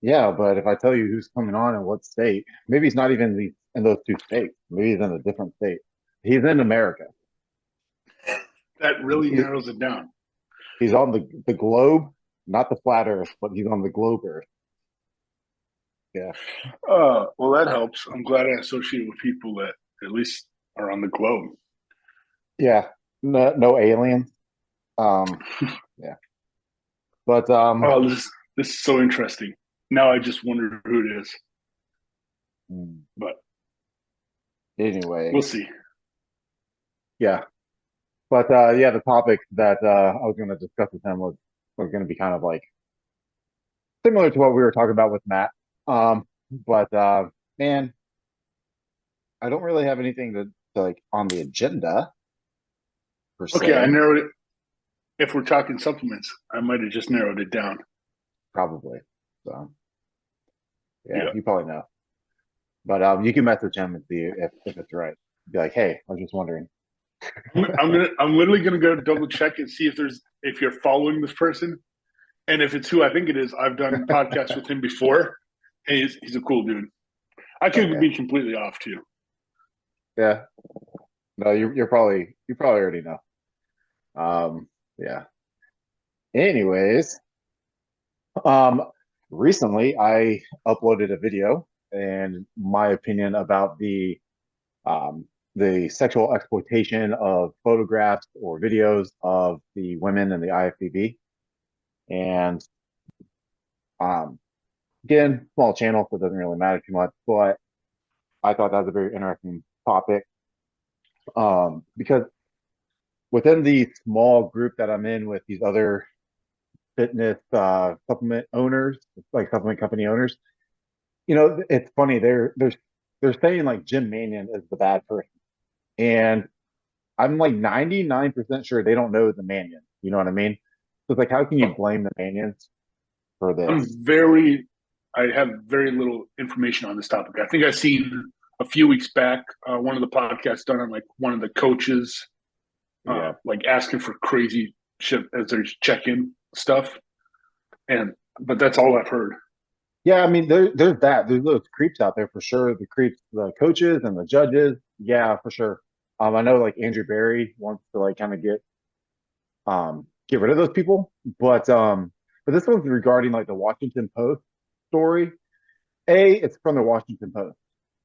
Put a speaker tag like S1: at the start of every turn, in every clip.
S1: Yeah, but if I tell you who's coming on in what state, maybe he's not even in those two states. Maybe he's in a different state. He's in America.
S2: That really
S1: He,
S2: narrows it down.
S1: he's on the globe, not the flat Earth, but he's on the globe Earth. Yeah,
S2: Well, that helps. I'm glad I associate with people that at least are on the globe.
S1: yeah. No, no aliens. Um, yeah, but
S2: Oh, this is so interesting. Now I just wonder who it is, but
S1: anyway,
S2: we'll see.
S1: yeah. But yeah, the topic that I was going to discuss with him was going to be kind of like similar to what we were talking about with Matt. But man, I don't really have anything to like on the agenda per
S2: Okay, I
S1: se.
S2: narrowed it. If we're talking supplements, I might have just narrowed it down.
S1: Probably. So yeah,
S2: Yeah,
S1: you probably know. But you can message him and see if it's right. Be like, hey, I was just wondering.
S2: I'm literally gonna go double check and see if you're following this person, and if it's who I think it is. I've done podcasts with him before, and he's a cool dude. I could
S1: Okay.
S2: be completely off too.
S1: Yeah. No, you probably already know. Yeah. Anyways, um, recently I uploaded a video and my opinion about um the sexual exploitation of photographs or videos of the women in the IFBB. And um again, small channel, so it doesn't really matter too much, but I thought that was a very interesting topic. Because within the small group that I'm in with these other fitness supplement owners, like supplement company owners, it's funny. They're saying like Jim Manion is the bad person, and I'm like 99% sure they don't know the Manion. You know what I mean? So it's like, how can you blame the Manions for
S2: I'm
S1: this?
S2: very, I have very little information on this topic. I think I've seen a few weeks back one of the podcasts done on like one of the coaches,
S1: Yeah.
S2: like asking for crazy shit as their check-in stuff, and but that's all I've heard.
S1: Yeah, I mean, there's that. There's those creeps out there for sure. The creeps, the coaches and the judges. Yeah, for sure. I know like Andrew Barry wants to like kind of get rid of those people, but this one's regarding like the Washington Post story. A, it's from the Washington Post,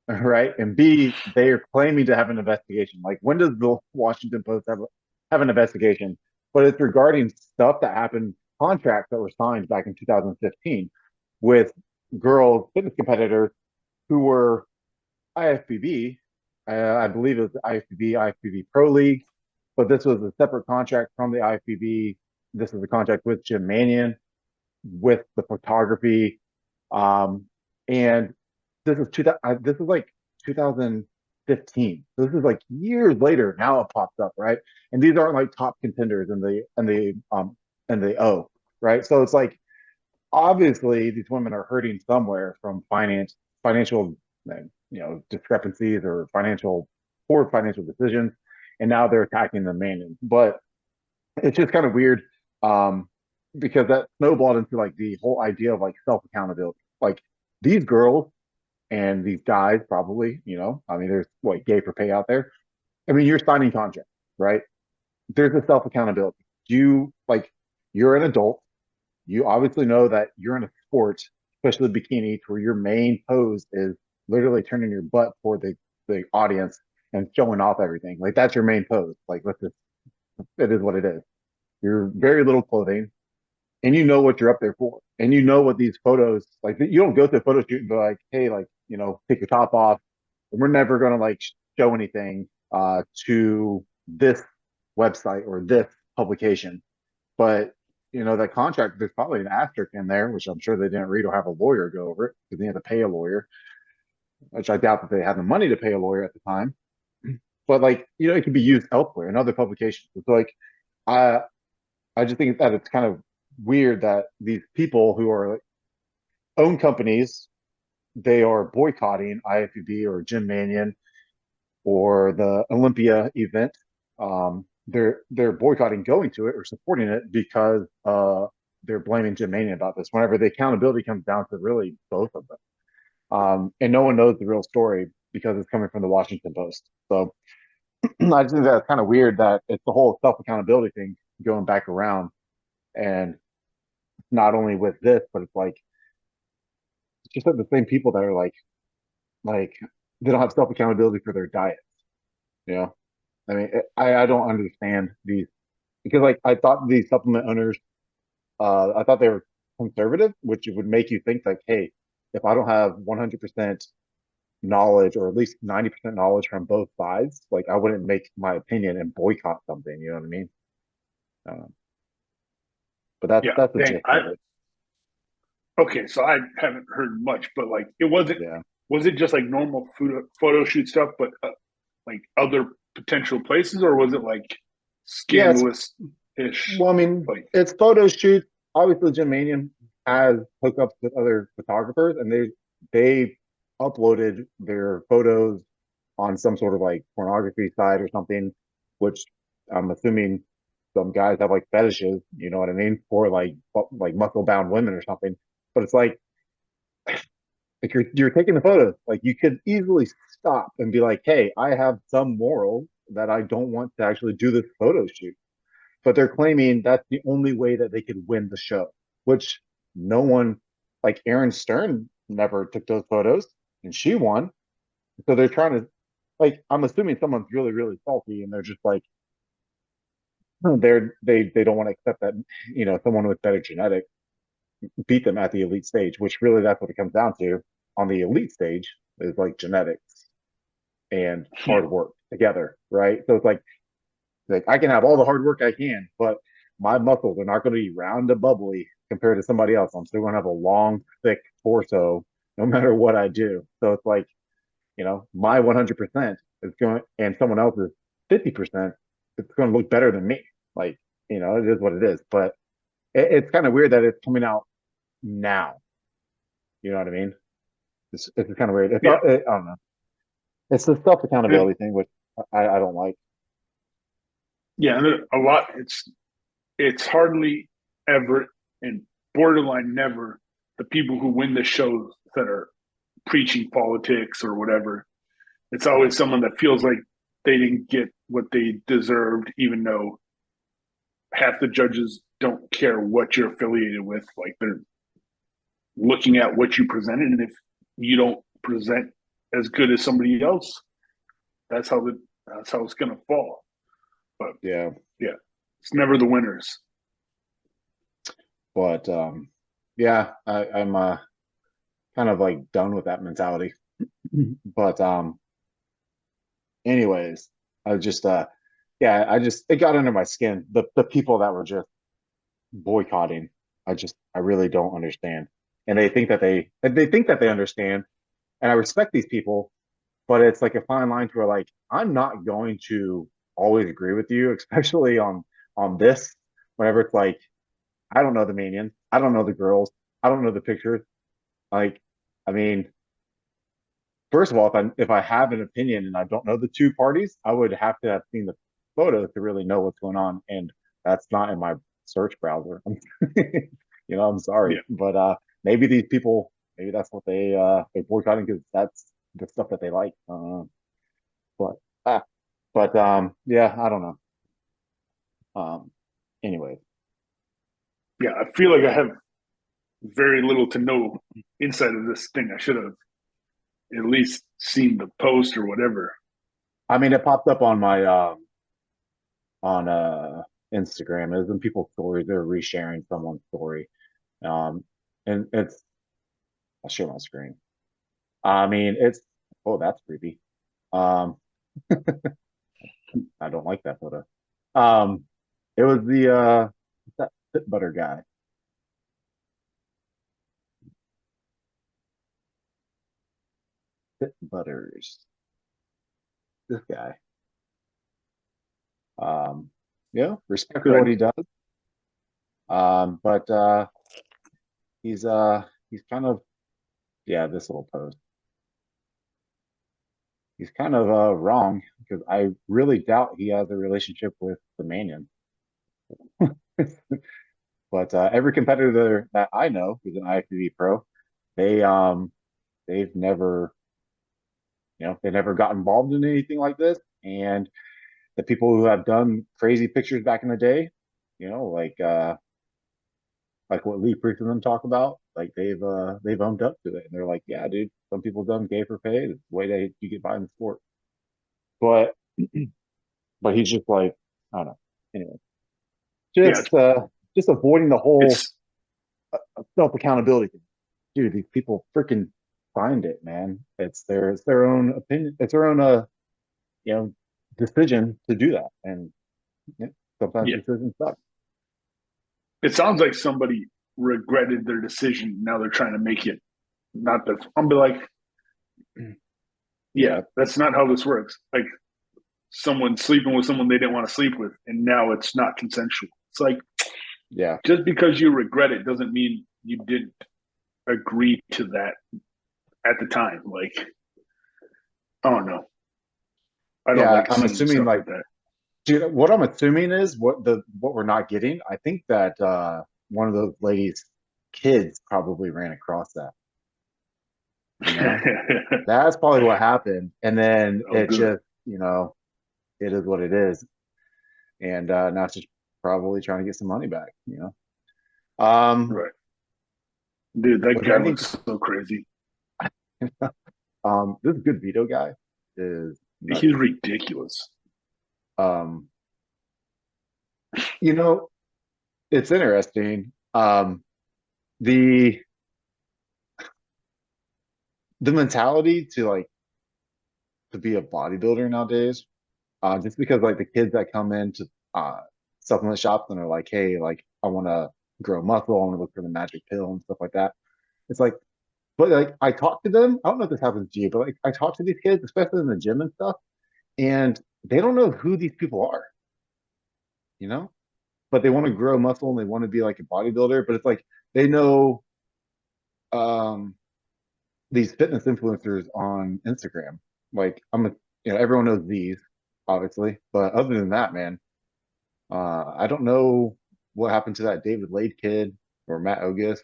S1: right? And B, they are claiming to have an investigation. Like, when does the Washington Post have an investigation? But it's regarding stuff that happened, contracts that were signed back in 2015 with girls, fitness competitors who were IFBB. I believe it was the IFBB Pro League, but this was a separate contract from the IFBB. This is a contract with Jim Manion with the photography. Um, and this is like 2015. So this is like years later. Now it pops up, right? And these aren't like top contenders in the O, right? So it's like obviously these women are hurting somewhere from financial discrepancies or poor financial decisions, and now they're attacking the Manion. But it's just kind of weird, um, because that snowballed into like the whole idea of like self accountability. Like these girls and these guys, probably, I mean, there's what gay for pay out there. I mean, you're signing contracts, right? There's a self accountability. You like you're an adult. You obviously know that you're in a sport, especially bikini, where your main pose is literally turning your butt for the audience and showing off everything. Like that's your main pose. Like let's just it is what it is. You're very little clothing, and you know what you're up there for, and you know what these photos like. You don't go to a photo shoot and go like, "Hey, like take your top off." We're never gonna like show anything to this website or this publication. But that contract, there's probably an asterisk in there, which I'm sure they didn't read or have a lawyer go over it because they had to pay a lawyer, which I doubt that they had the money to pay a lawyer at the time. But like, it can be used elsewhere in other publications. It's like I I just think that it's kind of weird that these people who are like, own companies, they are boycotting IFBB or Jim Manion or the Olympia event. They're boycotting going to it or supporting it because they're blaming Jim Manion about this. Whenever the accountability comes down to really both of them, and no one knows the real story because it's coming from the Washington Post. So I just think that's kind of weird that it's the whole self accountability thing going back around, and not only with this, but it's like it's just like the same people that are like they don't have self accountability for their diet. You know, I mean, I don't understand these because like I thought these supplement owners, I thought they were conservative, which would make you think like, hey, if I don't have 100% knowledge or at least 90% knowledge from both sides, like I wouldn't make my opinion and boycott something. You know what I mean? Um, but
S2: Yeah.
S1: that's the
S2: Dang.
S1: gist of it.
S2: Okay, so I haven't heard much, but like it wasn't.
S1: Yeah.
S2: Was it just like normal photo shoot stuff, but like other potential places, or was it like
S1: Yeah, it's
S2: scandalous ish?
S1: well, I mean,
S2: Like,
S1: it's photo shoots. Obviously, Jim Manion has hookups with other photographers, and they uploaded their photos on some sort of like pornography site or something, which I'm assuming some guys have like fetishes, you know what I mean, for like muscle bound women or something. But it's like you're taking the photos, like you could easily stop and be like, hey, I have some morals that I don't want to actually do this photo shoot, but they're claiming that's the only way that they could win the show, which no one, like Aaron Stern, never took those photos and she won. So they're trying to, like, I'm assuming someone's really, really salty and they're just like, they don't want to accept that, you know, someone with better genetics beat them at the elite stage, which really that's what it comes down to on the elite stage is like genetics and
S2: yeah,
S1: hard work together, right? So it's like I can have all the hard work I can, but my muscles are not going to be round and bubbly compared to somebody else. I'm still going to have a long, thick torso no matter what I do. So it's like, you know, my 100% is going, and someone else's 50%, it's going to look better than me. Like, you know, it is what it is. But it's kind of weird that it's coming out now. You know what I mean? It's kind of weird.
S2: yeah.
S1: I don't know. It's the self
S2: And
S1: accountability thing, which I don't like.
S2: yeah, and a lot. It's hardly ever and borderline never the people who win the shows that are preaching politics or whatever. It's always someone that feels like they didn't get what they deserved, even though half the judges don't care what you're affiliated with. Like they're looking at what you presented, and if you don't present as good as somebody else, that's how it's gonna fall. But
S1: Yeah.
S2: yeah, it's never the winners.
S1: But yeah, I'm kind of like done with that mentality. But anyways, I just yeah, I just it got under my skin. The people that were just boycotting, I really don't understand. And they think that they understand. And I respect these people, but it's like a fine line to where like I'm not going to always agree with you, especially on this, whenever it's like I don't know the manions, I don't know the girls, I don't know the pictures. Like, I mean, first of all, if I have an opinion and I don't know the two parties, I would have to have seen the photos to really know what's going on, and that's not in my search browser. You know, I'm sorry,
S2: Yeah,
S1: but maybe these people, maybe that's what they're boycotting because that's the stuff that they like. But ah, but yeah, I don't know. Um, anyway,
S2: yeah. I feel like I have very little to no inside of this thing. I should have at least seen the post or whatever.
S1: I mean, it popped up on my on Instagram. It's in people's stories. They're resharing someone's story. Um, and it's I'll share my screen. I mean, it's oh, that's creepy. Um, I don't like that photo. Um, it was the what's that fit butter guy. Fit butters. This guy. Um, yeah, respect for what
S2: Good.
S1: he does. But he's kind of yeah, this little post. He's kind of wrong because I really doubt he has a relationship with the Manion. But every competitor that I know who's an IFBB pro, they they've never, they never got involved in anything like this. And the people who have done crazy pictures back in the day, you know, like what Lee Priest and them talk about, like they've owned up to it, and they're like, yeah, dude, some people done gay for pay. It's the way you get by in the sport. But but he's just like, I don't know. Anyway,
S2: Yeah,
S1: just avoiding the whole
S2: it's
S1: self accountability thing. Dude, these people freaking find it, man. It's their own opinion. It's their own you know decision to do that, and yeah, sometimes
S2: yeah.
S1: decisions suck.
S2: It sounds like somebody regretted their decision. Now they're trying to make it not the. I'm be like, yeah,
S1: Yeah,
S2: that's not how this works. Like someone sleeping with someone they didn't want to sleep with, and now it's not consensual. It's like
S1: yeah,
S2: just because you regret it doesn't mean you didn't agree to that at the time. Like I don't know. I don't
S1: yeah.
S2: like
S1: I'm
S2: seeing
S1: assuming
S2: stuff
S1: like,
S2: like that.
S1: dude, what I'm assuming is what we're not getting. I think that one of those ladies' kids probably ran across that. You know, that's probably what happened, and then
S2: Oh,
S1: it
S2: good.
S1: just, it is what it is, and now it's just probably trying to get some money back.
S2: Right, dude. That
S1: Which
S2: guy
S1: I think
S2: looks so crazy.
S1: this good veto guy is
S2: He's
S1: nutty.
S2: ridiculous.
S1: Um, you know, it's interesting. The the mentality to like to be a bodybuilder nowadays, just because like the kids that come into supplement shops and are like, hey, like I want to grow muscle, I want to look for the magic pill and stuff like that. It's like, but like I talk to them. I don't know if this happens to you, but like I talk to these kids, especially in the gym and stuff, and they don't know who these people are, you know? But they want to grow muscle and they want to be like a bodybuilder, but it's like they know um these fitness influencers on Instagram. Like everyone knows these, obviously, but other than that, man, I don't know what happened to that David Lade kid or Matt August,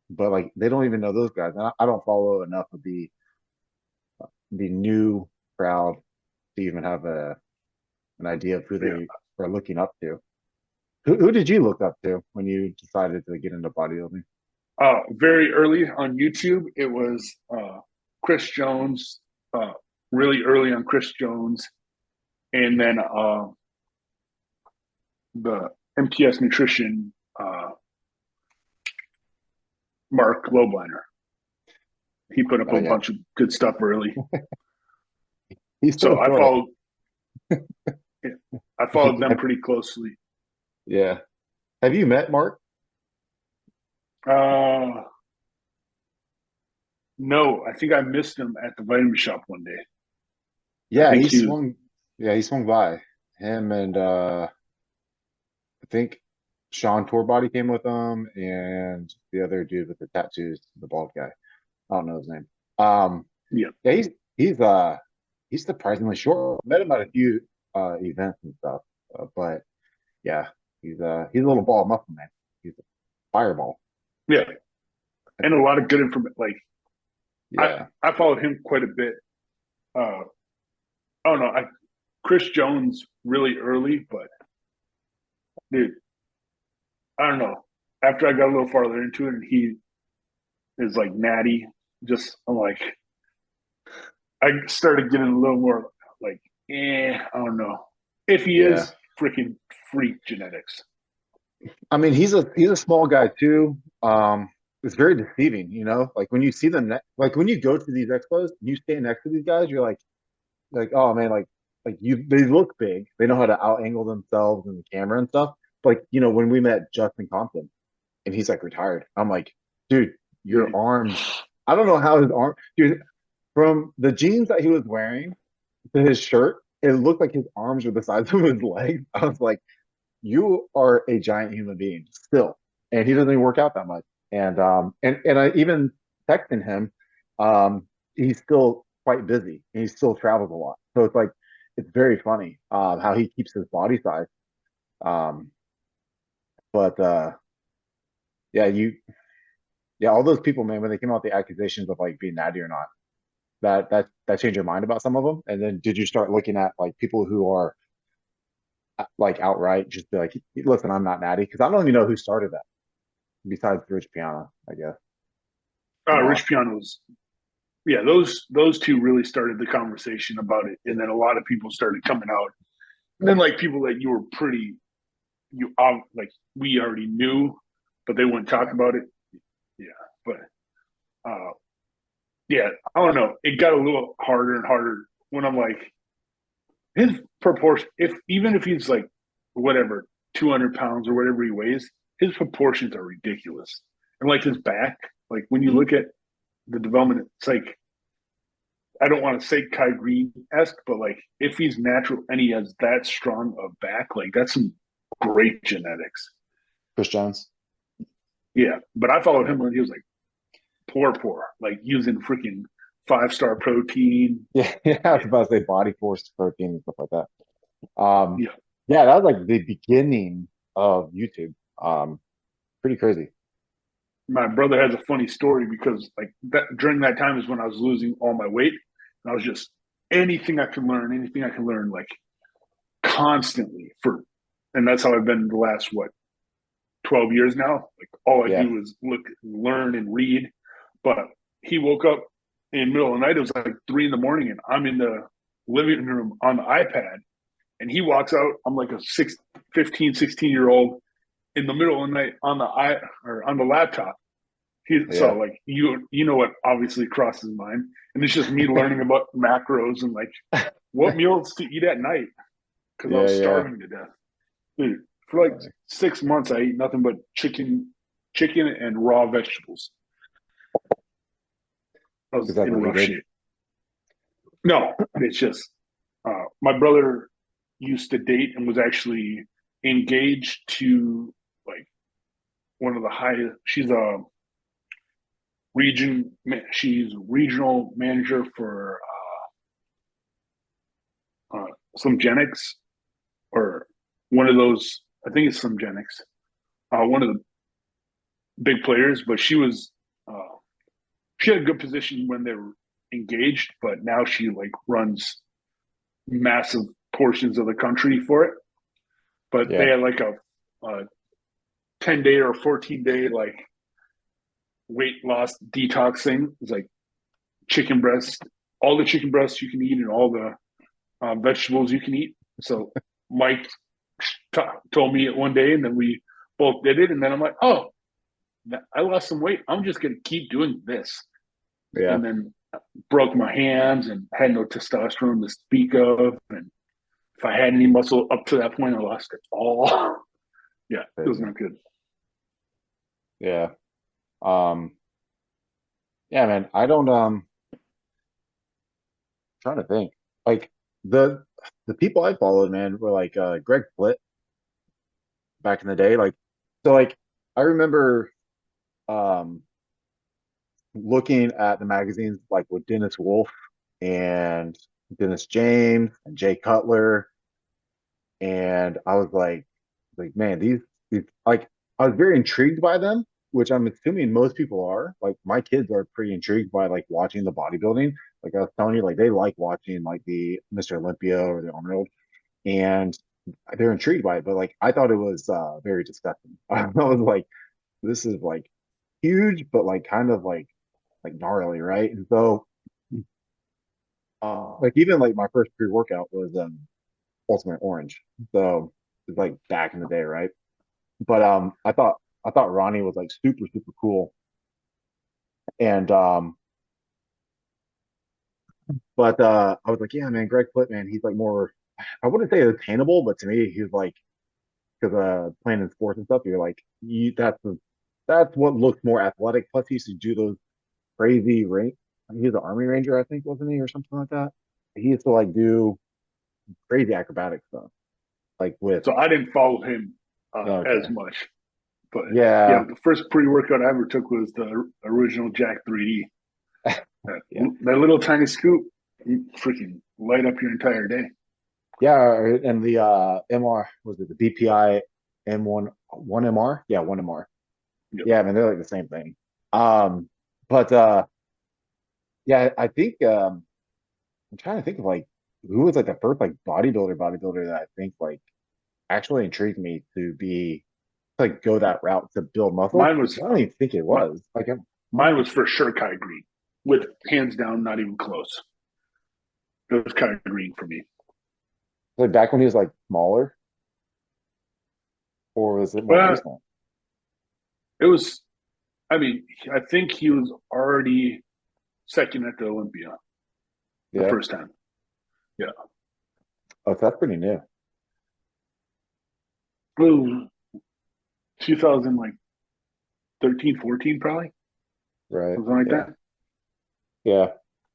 S1: but like they don't even know those guys. And I don't follow enough of the new crowd to even have an idea of who
S2: Yeah.
S1: they are looking up to. Who did you look up to when you decided to get into bodybuilding?
S2: Very early on YouTube, it was Chris Jones. Uh, really early on Chris Jones, and then the MTS Nutrition Marc Lobliner. He put up
S1: Oh
S2: a
S1: yeah,
S2: bunch of good stuff early,
S1: he's
S2: so
S1: so short.
S2: I followed them pretty closely.
S1: Yeah. Have you met Mark?
S2: Uh, no, I think I missed him at the vitamin shop one day. I
S1: Yeah,
S2: think
S1: he
S2: he was.
S1: swung. Yeah, he swung by. Him and I think Sean Torbody came with him, and the other dude with the tattoos, the bald guy. I don't know his name. Um,
S2: Yeah,
S1: yeah, he's surprisingly short. Met him at a few events and stuff, but yeah, he's a little ball muscle man. He's a fireball.
S2: yeah, and a lot of good information. Like I,
S1: Yeah,
S2: I followed him quite a bit. Uh, I don't know. Chris Jones really early, but dude, I don't know. After I got a little farther into it, and he is like natty, just I'm like, I started getting a little more like, I don't know if he
S1: yeah.
S2: is freaking freak genetics.
S1: I mean, he's a small guy too. It's very deceiving, like when you see them, like when you go to these expos, you stand next to these guys, you're like, oh man, like they look big, they know how to out angle themselves in the camera and stuff. Like, when we met Justin Compton and he's like retired, I'm like, dude, your
S2: Mm.
S1: arms, I don't know how his arm, dude, from the jeans that he was wearing to his shirt, it looked like his arms were the size of his legs. I was like, you are a giant human being still, and he doesn't even work out that much. And I even texted him. He's still quite busy, and he still travels a lot. So it's like it's very funny how he keeps his body size. Um, but yeah, yeah, all those people, man, when they came out with the accusations of like being natty or not, that changed your mind about some of them. And then did you start looking at like people who are like outright just be like, listen, I'm not natty? Because I don't even know who started that besides Rich Piana, I guess.
S2: Rich Piano's, yeah, those two really started the conversation about it, and then a lot of people started coming out, and then like people that you were pretty, like we already knew, but they wouldn't talk about it. Yeah, but uh, yeah, I don't know. It got a little harder and harder when I'm like his proportion. If even if he's like whatever 200 pounds or whatever he weighs, his proportions are ridiculous, and like his back, like when you look at the development, it's like I don't want to say Kai Green esque, but like if he's natural and he has that strong of back, like that's some great genetics.
S1: Chris Jones.
S2: Yeah, but I followed
S1: Yeah.
S2: him when he was like poor, like using freaking 5-star protein.
S1: Yeah, yeah, I was
S2: Yeah,
S1: about to say body force protein and stuff like that.
S2: yeah.
S1: Yeah, that was like the beginning of YouTube. Pretty crazy.
S2: My brother has a funny story because like that during that time is when I was losing all my weight, and I was just anything I can learn, like constantly for, and that's how I've been the last what 12 years now. Like all I
S1: Yeah,
S2: do is look, learn, and read. But he woke up in the middle of the night. It was like 3 in the morning, and I'm in the living room on the iPad. And he walks out. I'm like a 15, 16-year old in the middle of the night on the or on the laptop. So
S1: yeah,
S2: like you know what obviously crosses his mind, and it's just me learning about macros and like what meals to eat at night because I
S1: yeah,
S2: was
S1: yeah.
S2: starving to death. Dude, for like
S1: Funny.
S2: 6 months, I ate nothing but chicken and raw vegetables. I
S1: Is
S2: was
S1: that
S2: in
S1: what you
S2: rough
S1: did?
S2: shape. No, it's just my brother used to date and was actually engaged to like one of the highest. She's regional manager for some Genix or one of those. I think it's some Genix. One of the big players, but she had a good position when they were engaged, but now she like runs massive portions of the country for it. But they
S1: Yeah.
S2: had like a 10-day or 14-day like weight loss detox thing. It's like chicken breast, all the chicken breasts you can eat, and all the vegetables you can eat. So Mike told me it one day, and then we both did it. And then I'm like, oh, I lost some weight. I'm just gonna keep doing this.
S1: Yeah.
S2: And then broke my hands and had no testosterone to speak of. And if I had any muscle up to that point, I lost it all. Yeah, it was
S1: Crazy.
S2: not good.
S1: Yeah. Um, yeah, man. I don't trying to think. Like the the people I followed, man, were like Greg Flitt back in the day. Like so like I remember um looking at the magazines like with Dennis Wolf and Dennis James and Jay Cutler, and I was like, man, these like I was very intrigued by them, which I'm assuming most people are. Like my kids are pretty intrigued by like watching the bodybuilding. Like I was telling you, like they like watching like the Mr. Olympia or the Arnold, and they're intrigued by it. But like I thought it was very disgusting. I was like, this is like huge, but like kind of like gnarly, right? And so like even like my first pre-workout was Ultimate Orange. So it's like back in the day, right? But I thought Ronnie was like super super cool, and but I was like, yeah, man, Greg Plitt, man, he's like more. I wouldn't say attainable, but to me, he's like because playing in sports and stuff, you're like that's what looks more athletic. Plus, he used to do those crazy range. He was an Army Ranger, I think, wasn't he, or something like that. He used to like do crazy acrobatic stuff, like with
S2: So I didn't follow him as
S1: okay,
S2: much. But yeah,
S1: yeah,
S2: the first pre workout I ever took was the original Jack 3D.
S1: yeah.
S2: That little tiny scoop, you freaking light up your entire day.
S1: Yeah, and the MR was it the BPI M1 MR? Yeah, one MR.
S2: Yep.
S1: Yeah, I mean they're like the same thing. But yeah, I think I'm trying to think of like who was like the first like bodybuilder that I think like actually intrigued me to be like go that route to build muscle.
S2: Mine was
S1: I don't even think it
S2: my,
S1: was like
S2: mine was for sure Kai Green, with hands down, not even close. It was Kai Green for me.
S1: like back when he was like smaller, or was it more
S2: But
S1: recent?
S2: it was. I mean, I think he was already second at the Olympia the
S1: Yeah.
S2: first time. Yeah.
S1: Oh, so that's pretty new.
S2: Ooh, 2000 like 13, 14 probably,
S1: Right.
S2: something like
S1: Yeah.
S2: that.
S1: Yeah.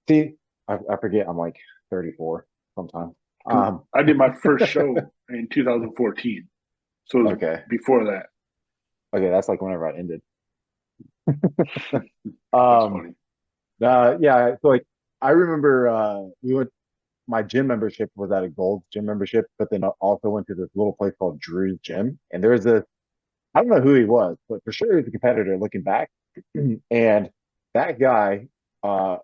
S1: See, I forget I'm like 34 sometimes.
S2: Because
S1: Um,
S2: I did my first show in 2014, so it was
S1: okay.
S2: before that.
S1: Okay, that's like whenever I ended.
S2: That's
S1: Um,
S2: funny.
S1: yeah, so like I remember we went my gym membership was at a gold gym membership, but then I also went to this little place called Drew's Gym. And there's this, I don't know who he was, but for sure he's a competitor looking back. And that guy,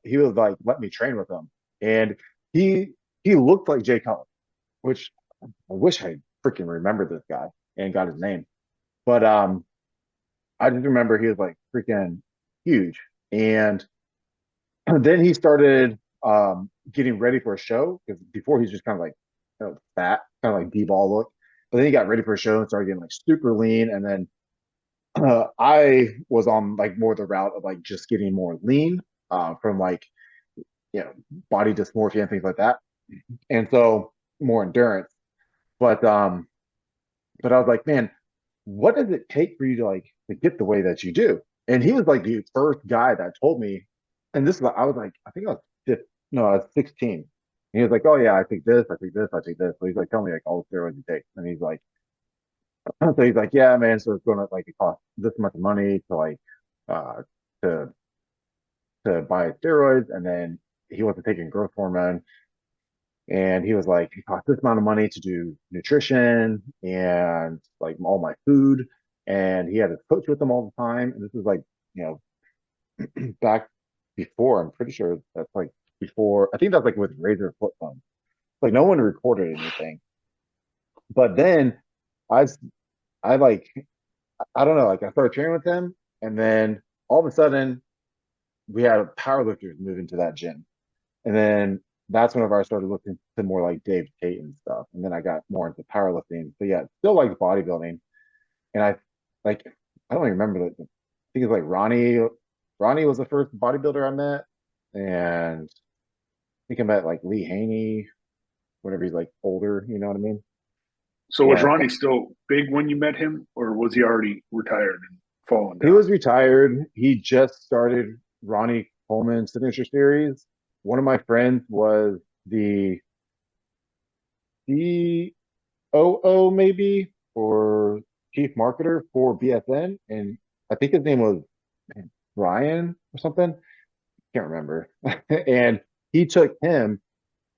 S1: he was like, let me train with him. And he he looked like Jay Cutler, which I wish I freaking remembered this guy and got his name. But I just remember he was like freaking huge. And then he started getting ready for a show because before he's just kind of like fat, kind of like D-ball look. But then he got ready for a show and started getting like super lean. And then I was on like more the route of like just getting more lean from like you know body dysmorphia and things like that, and so more endurance. But I was like, man, what does it take for you to like to get the way that you do? And he was like the first guy that told me, and this I was like, I think I was 15, no, I was 16. And he was like, oh yeah, I take this, I take this, I take this. So he's like, tell me like all the steroids you take. And he's like, so he's like, yeah, man. So it's gonna like it costs this much money to like uh to buy steroids, and then he wasn't taking growth hormone. And he was like, it costs this amount of money to do nutrition and like all my food. And he had his coach with him all the time. And this was like, you know, back before, I'm pretty sure that's like before, I think that's like with Razor flip phone. Like no one recorded anything. But then I, I like, I don't know, like I started training with him. And then all of a sudden we had powerlifters move into that gym. And then that's whenever I started looking to more like Dave Tate and stuff. And then I got more into powerlifting. But yeah, still like bodybuilding. And I like I don't even remember that. I think it's like Ronnie. Ronnie was the first bodybuilder I met. And I think I met like Lee Haney whenever he's like older, you know what I mean?
S2: So was
S1: But
S2: Ronnie still big when you met him, or was he already retired and fallen
S1: he
S2: down?
S1: was retired. He just started Ronnie Coleman's signature series. One of my friends was the COO maybe or chief marketer for BSN, and I think his name was Brian or something. Can't remember. And he took him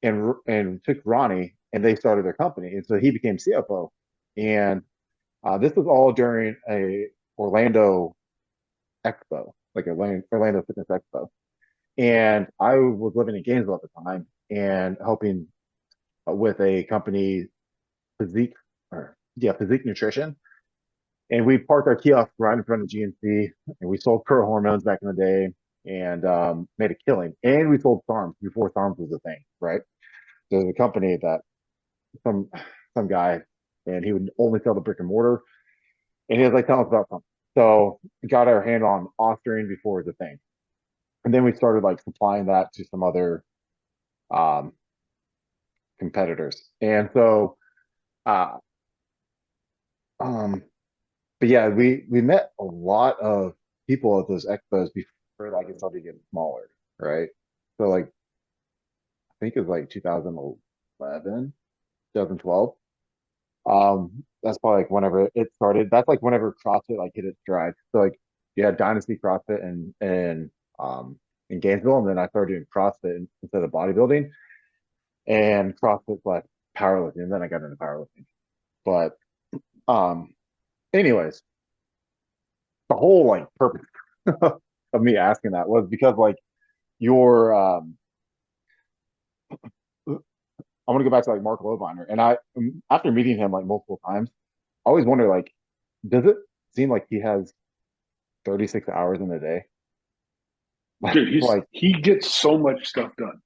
S1: and took Ronnie, and they started their company, and so he became CFO. And this was all during a Orlando Expo, like a Orlando Fitness Expo. And I was living in Gainesville at the time and helping with a company, Physique, or yeah, Physique Nutrition. And we parked our kiosk right in front of GNC, and we sold pro hormones back in the day and made a killing. And we sold SARMs before SARMs was a thing, right? So there's a company that some some guy, and he would only sell the brick and mortar, and he was like, "Tell us about something." So we got our hand on Austrian before it was a thing, and then we started like supplying that to some other um, competitors. And so, uh, um, but yeah, we met a lot of people at those expos before like it started getting smaller, right? So like I think it was like 2011, 2012. That's probably like whenever it started. That's like whenever CrossFit like hit its stride. So like you had Dynasty CrossFit in Gainesville, and then I started doing CrossFit instead of bodybuilding, and CrossFit like powerlifting, and then I got into powerlifting. But anyways, the whole like purpose of me asking that was because like your I want to go back to like Marc Lobliner, and I after meeting him like multiple times, I always wonder like, does it seem like he has 36 hours in a day?
S2: Dude,
S1: Like,
S2: he gets so much stuff done.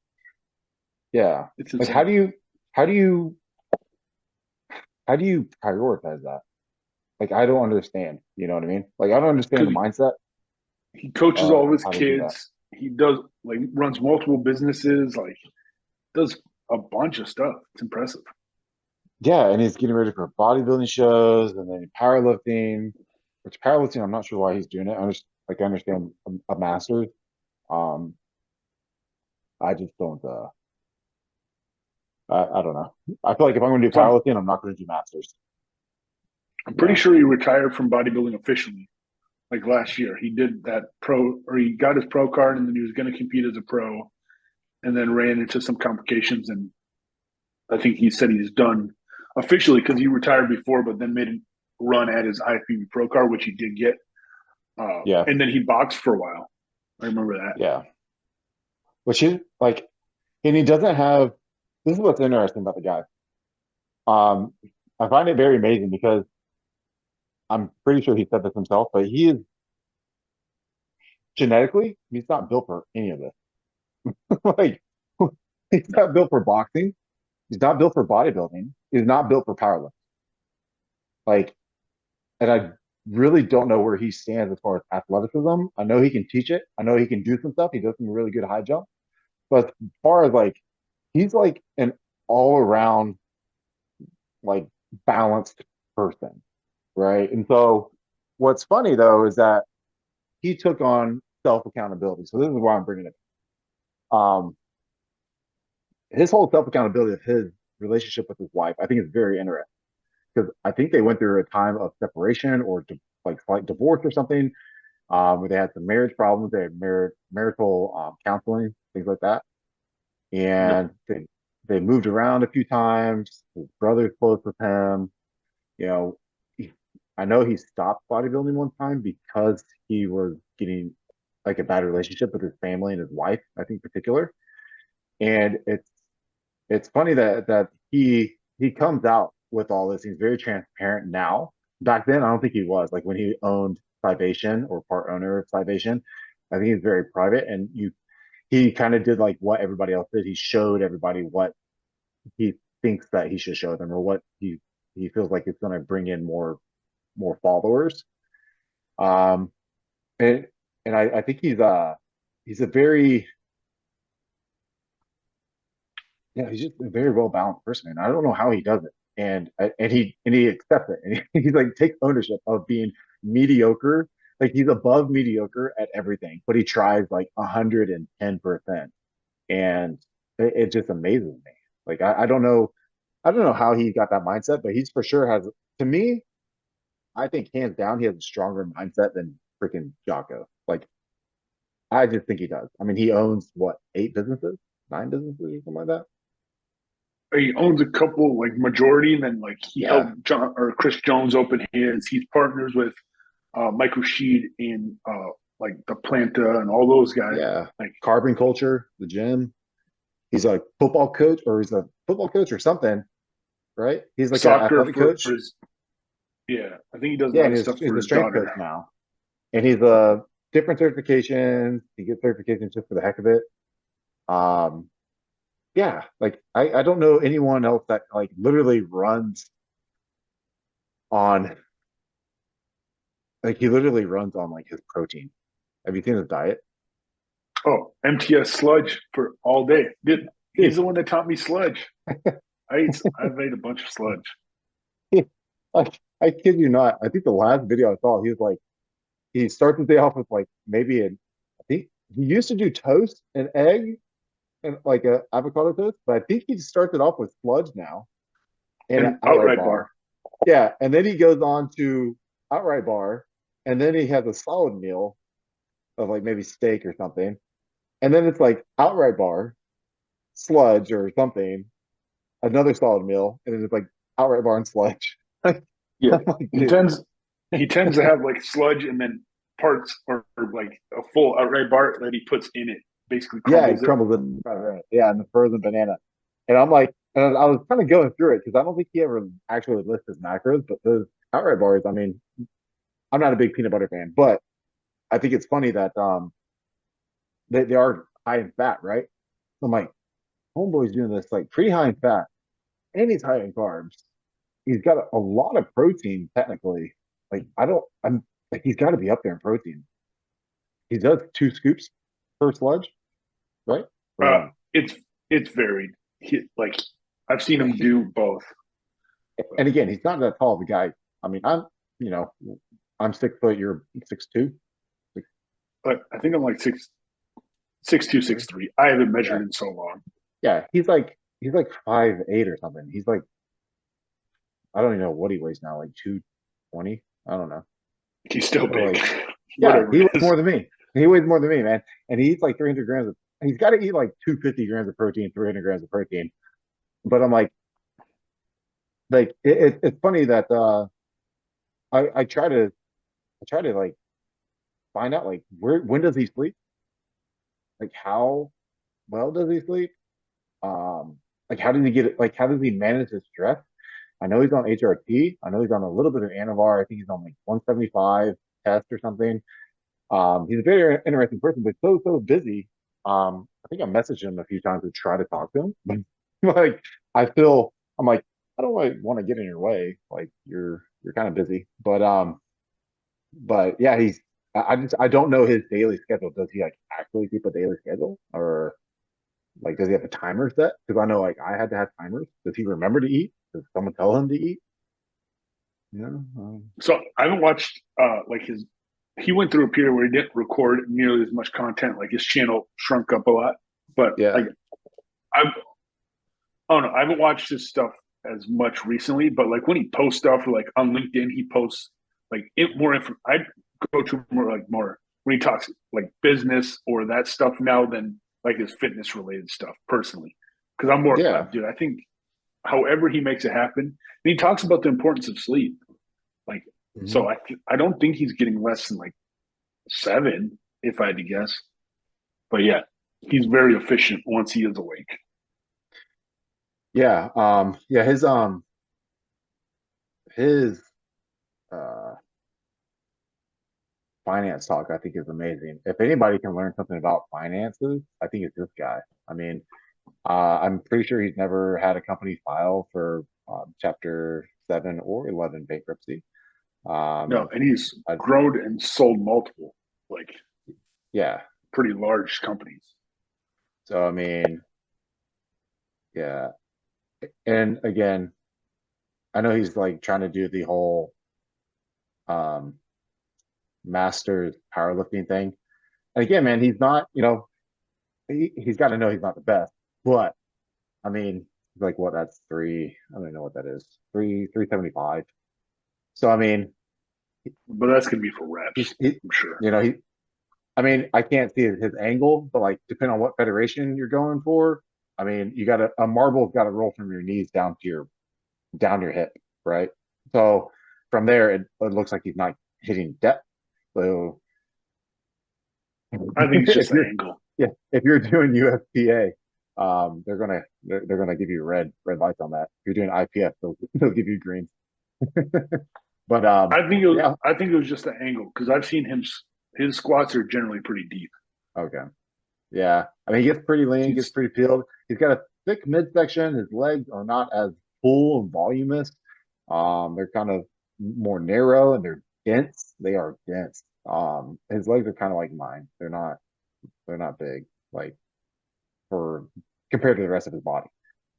S1: yeah,
S2: It's
S1: like
S2: insane.
S1: how do you how do you prioritize that? Like, I don't understand. You know what I mean? Like, I don't understand
S2: Because
S1: the mindset
S2: he coaches all
S1: of
S2: of his
S1: how to do that.
S2: kids. He does like runs multiple businesses. Like does a bunch of stuff. It's impressive.
S1: Yeah, and he's getting ready for bodybuilding shows and then powerlifting, which powerlifting, I'm not sure why he's doing it. I just like I understand a master's. Um, I just don't. I don't know. I feel like if I'm going to do
S2: So
S1: powerlifting, I'm not going to do masters.
S2: I'm
S1: You
S2: pretty
S1: know?
S2: sure he retired from bodybuilding officially. Like last year, he did that pro, or he got his pro card, and then he was going to compete as a pro, and then ran into some complications, and I think he said he's done officially because he retired before, but then made a run at his IFBB pro card, which he did get.
S1: Yeah,
S2: And then he boxed for a while. I remember that.
S1: yeah. Which is like, and he doesn't have. This is what's interesting about the guy. Um, I find it very amazing because I'm pretty sure he said this himself, but he is genetically, he's not built for any of this. Like, he's
S2: No,
S1: not built for boxing. He's not built for bodybuilding. He's not built for powerlifting. Like, and I really don't know where he stands as far as athleticism. I know he can teach it. I know he can do some stuff. He does some really good high jump. But as far as like, he's like an all around like balanced person, right? And so what's funny though is that he took on self accountability. So this is why I'm bringing it. Um, his whole self accountability of his relationship with his wife, I think is very interesting because I think they went through a time of separation or like slight divorce or something, where they had some marriage problems. They had marital counseling, things like that,
S2: yep.
S1: and they moved around a few times. His brother's close with him. You know, he, I know he stopped bodybuilding one time because he was getting like a bad relationship with his family and his wife, I think, in particular. And it's funny that he comes out with all this. He's very transparent now. Back then, I don't think he was. Like when he owned Cybation or part owner of Cybation, I think he's very private. And he kind of did like what everybody else did. He showed everybody what he thinks that he should show them or what he feels like it's going to bring in more followers. Um, and I think he's a very yeah, he's just a very well balanced person, and I don't know how he does it. And he accepts it, and he's like takes ownership of being mediocre. Like he's above mediocre at everything, but he tries like 110%, and it just amazes me. Like I don't know how he got that mindset, but he's for sure has. To me, I think hands down, he has a stronger mindset than freaking Jocko. Like I just think he does. I mean, he owns what, 8 businesses, 9 businesses, or something like that.
S2: He owns a couple like majority, and then like he
S1: Yeah,
S2: helped John or Chris Jones open his. He's partners with Michael Sheed in like the Planta and all those guys.
S1: yeah.
S2: Like
S1: Carbon culture, the gym. He's a football coach, or he's a football coach or something, right? He's like an
S2: soccer
S1: athletic
S2: for
S1: coach.
S2: his yeah. I think he does a
S1: Yeah,
S2: lot
S1: and
S2: of stuff
S1: he's
S2: for
S1: a
S2: his
S1: strength
S2: daughter.
S1: coach now. And he's a different certifications. He gets certifications just for the heck of it. Um, yeah, like I don't know anyone else that like literally runs on like he literally runs on like his protein. Have you seen his diet?
S2: Oh, MTS sludge for all day. Dude, he's
S1: Dude,
S2: the one that taught me sludge. I've ate a bunch of sludge.
S1: like I kid you not. I think the last video I saw, he was like he starts the day off with like maybe I think he used to do toast and egg and like a avocado toast, but I think he started off with sludge now and an
S2: And
S1: outright
S2: outright
S1: bar.
S2: bar.
S1: Yeah, and then he goes on to outright bar, and then he has a solid meal of like maybe steak or something, and then it's like outright bar, sludge or something, another solid meal, and then it's like outright bar and sludge.
S2: Yeah.
S1: I'm like,
S2: He
S1: dude,
S2: tends he tends to have like sludge and then parts or like a full outright bar that he puts in it, basically
S1: Yeah, he
S2: crumbles it.
S1: crumbles it. Right. Yeah, and the frozen banana. And I'm like, and I was kind of going through it because I don't think he ever actually lists his macros, but those outright bars, I mean, I'm not a big peanut butter fan, but I think it's funny that they are high in fat, right? I'm like, homeboy's doing this like pretty high in fat and he's high in carbs. He's got a lot of protein technically. Like I'm like he's got to be up there in protein. He does 2 scoops per sludge, right? Or
S2: Uh,
S1: one.
S2: it's varied. Like I've seen
S1: Yeah,
S2: him do both.
S1: and again, he's not that tall of a guy. I mean, you know, I'm 6 foot. You're 6'2".
S2: But I think I'm like 6'2", 6'3". I haven't
S1: Yeah,
S2: measured in so long.
S1: yeah. He's like 5'8" or something. He's like I don't even know what he weighs now, like 220. I don't know.
S2: He's still
S1: But
S2: big,
S1: like, yeah,
S2: whatever
S1: he
S2: it
S1: weighs
S2: is.
S1: more than me. He weighs more than me, man. And he eats like 300 grams of. He's got to eat like 250 grams of protein, 300 grams of protein. But I'm like it's funny that I try to like find out like when does he sleep? Like how well does he sleep? Um, like how does he get it? Like how does he manage his stress? I know he's on HRT. I know he's on a little bit of Anavar. I think he's on like 175 test or something. He's a very interesting person, but so busy. I think I messaged him a few times to try to talk to him, but like I'm like I don't really want to get in your way. Like you're kind of busy, but yeah, I don't know his daily schedule. Does he like actually keep a daily schedule, or like does he have a timer set? Because I know like I had to have timers. Does he remember to eat? Does someone tell him to eat? Yeah,
S2: So I haven't watched like his. He went through a period where he didn't record nearly as much content. Like his channel shrunk up a lot. But
S1: yeah,
S2: like I've oh no, I haven't watched his stuff as much recently. But like when he posts stuff, or like on LinkedIn, he posts like more info. I go to more when he talks like business or that stuff now than like his fitness related stuff personally. Because I'm more,
S1: yeah.
S2: dude. I think however he makes it happen, and he talks about the importance of sleep. Like,
S1: Mhm.
S2: so I don't think he's getting less than like 7, if I had to guess. But yeah, he's very efficient once he is awake.
S1: Yeah, yeah, his uh finance talk I think is amazing. If anybody can learn something about finances, I think it's this guy. I mean, I'm pretty sure he's never had a company file for chapter 7 or 11 bankruptcy.
S2: No,
S1: Um,
S2: and he's
S1: I,
S2: grown and sold multiple, like
S1: yeah.
S2: pretty large companies.
S1: So I mean, yeah. And again, I know he's like trying to do the whole um masters powerlifting thing. And again, man, he's not, he's got to know he's not the best. But I mean, like what that's three. I don't even know what that is. 375. So I mean,
S2: But that's gonna be for
S1: he's
S2: reps,
S1: he,
S2: I'm sure.
S1: you know, he. I mean, I can't see his angle, but like depending on what federation you're going for, I mean, you got a marble's got to roll from your knees down your hip, right? So from there, it looks like he's not hitting depth. So
S2: I think it's
S1: if
S2: just the
S1: you're
S2: angle.
S1: yeah, if you're doing USPA, they're gonna give you red lights on that. If you're doing IPF, they'll give you green. But yeah,
S2: I think it was just the angle because I've seen him. His squats are generally pretty deep.
S1: okay, yeah. I mean, he gets pretty lean, gets
S2: He's
S1: pretty peeled. He's got a thick midsection. His legs are not as full and voluminous. They're kind of more narrow and they're dense. They are dense. His legs are kind of like mine. They're not big, like for compared to the rest of his body,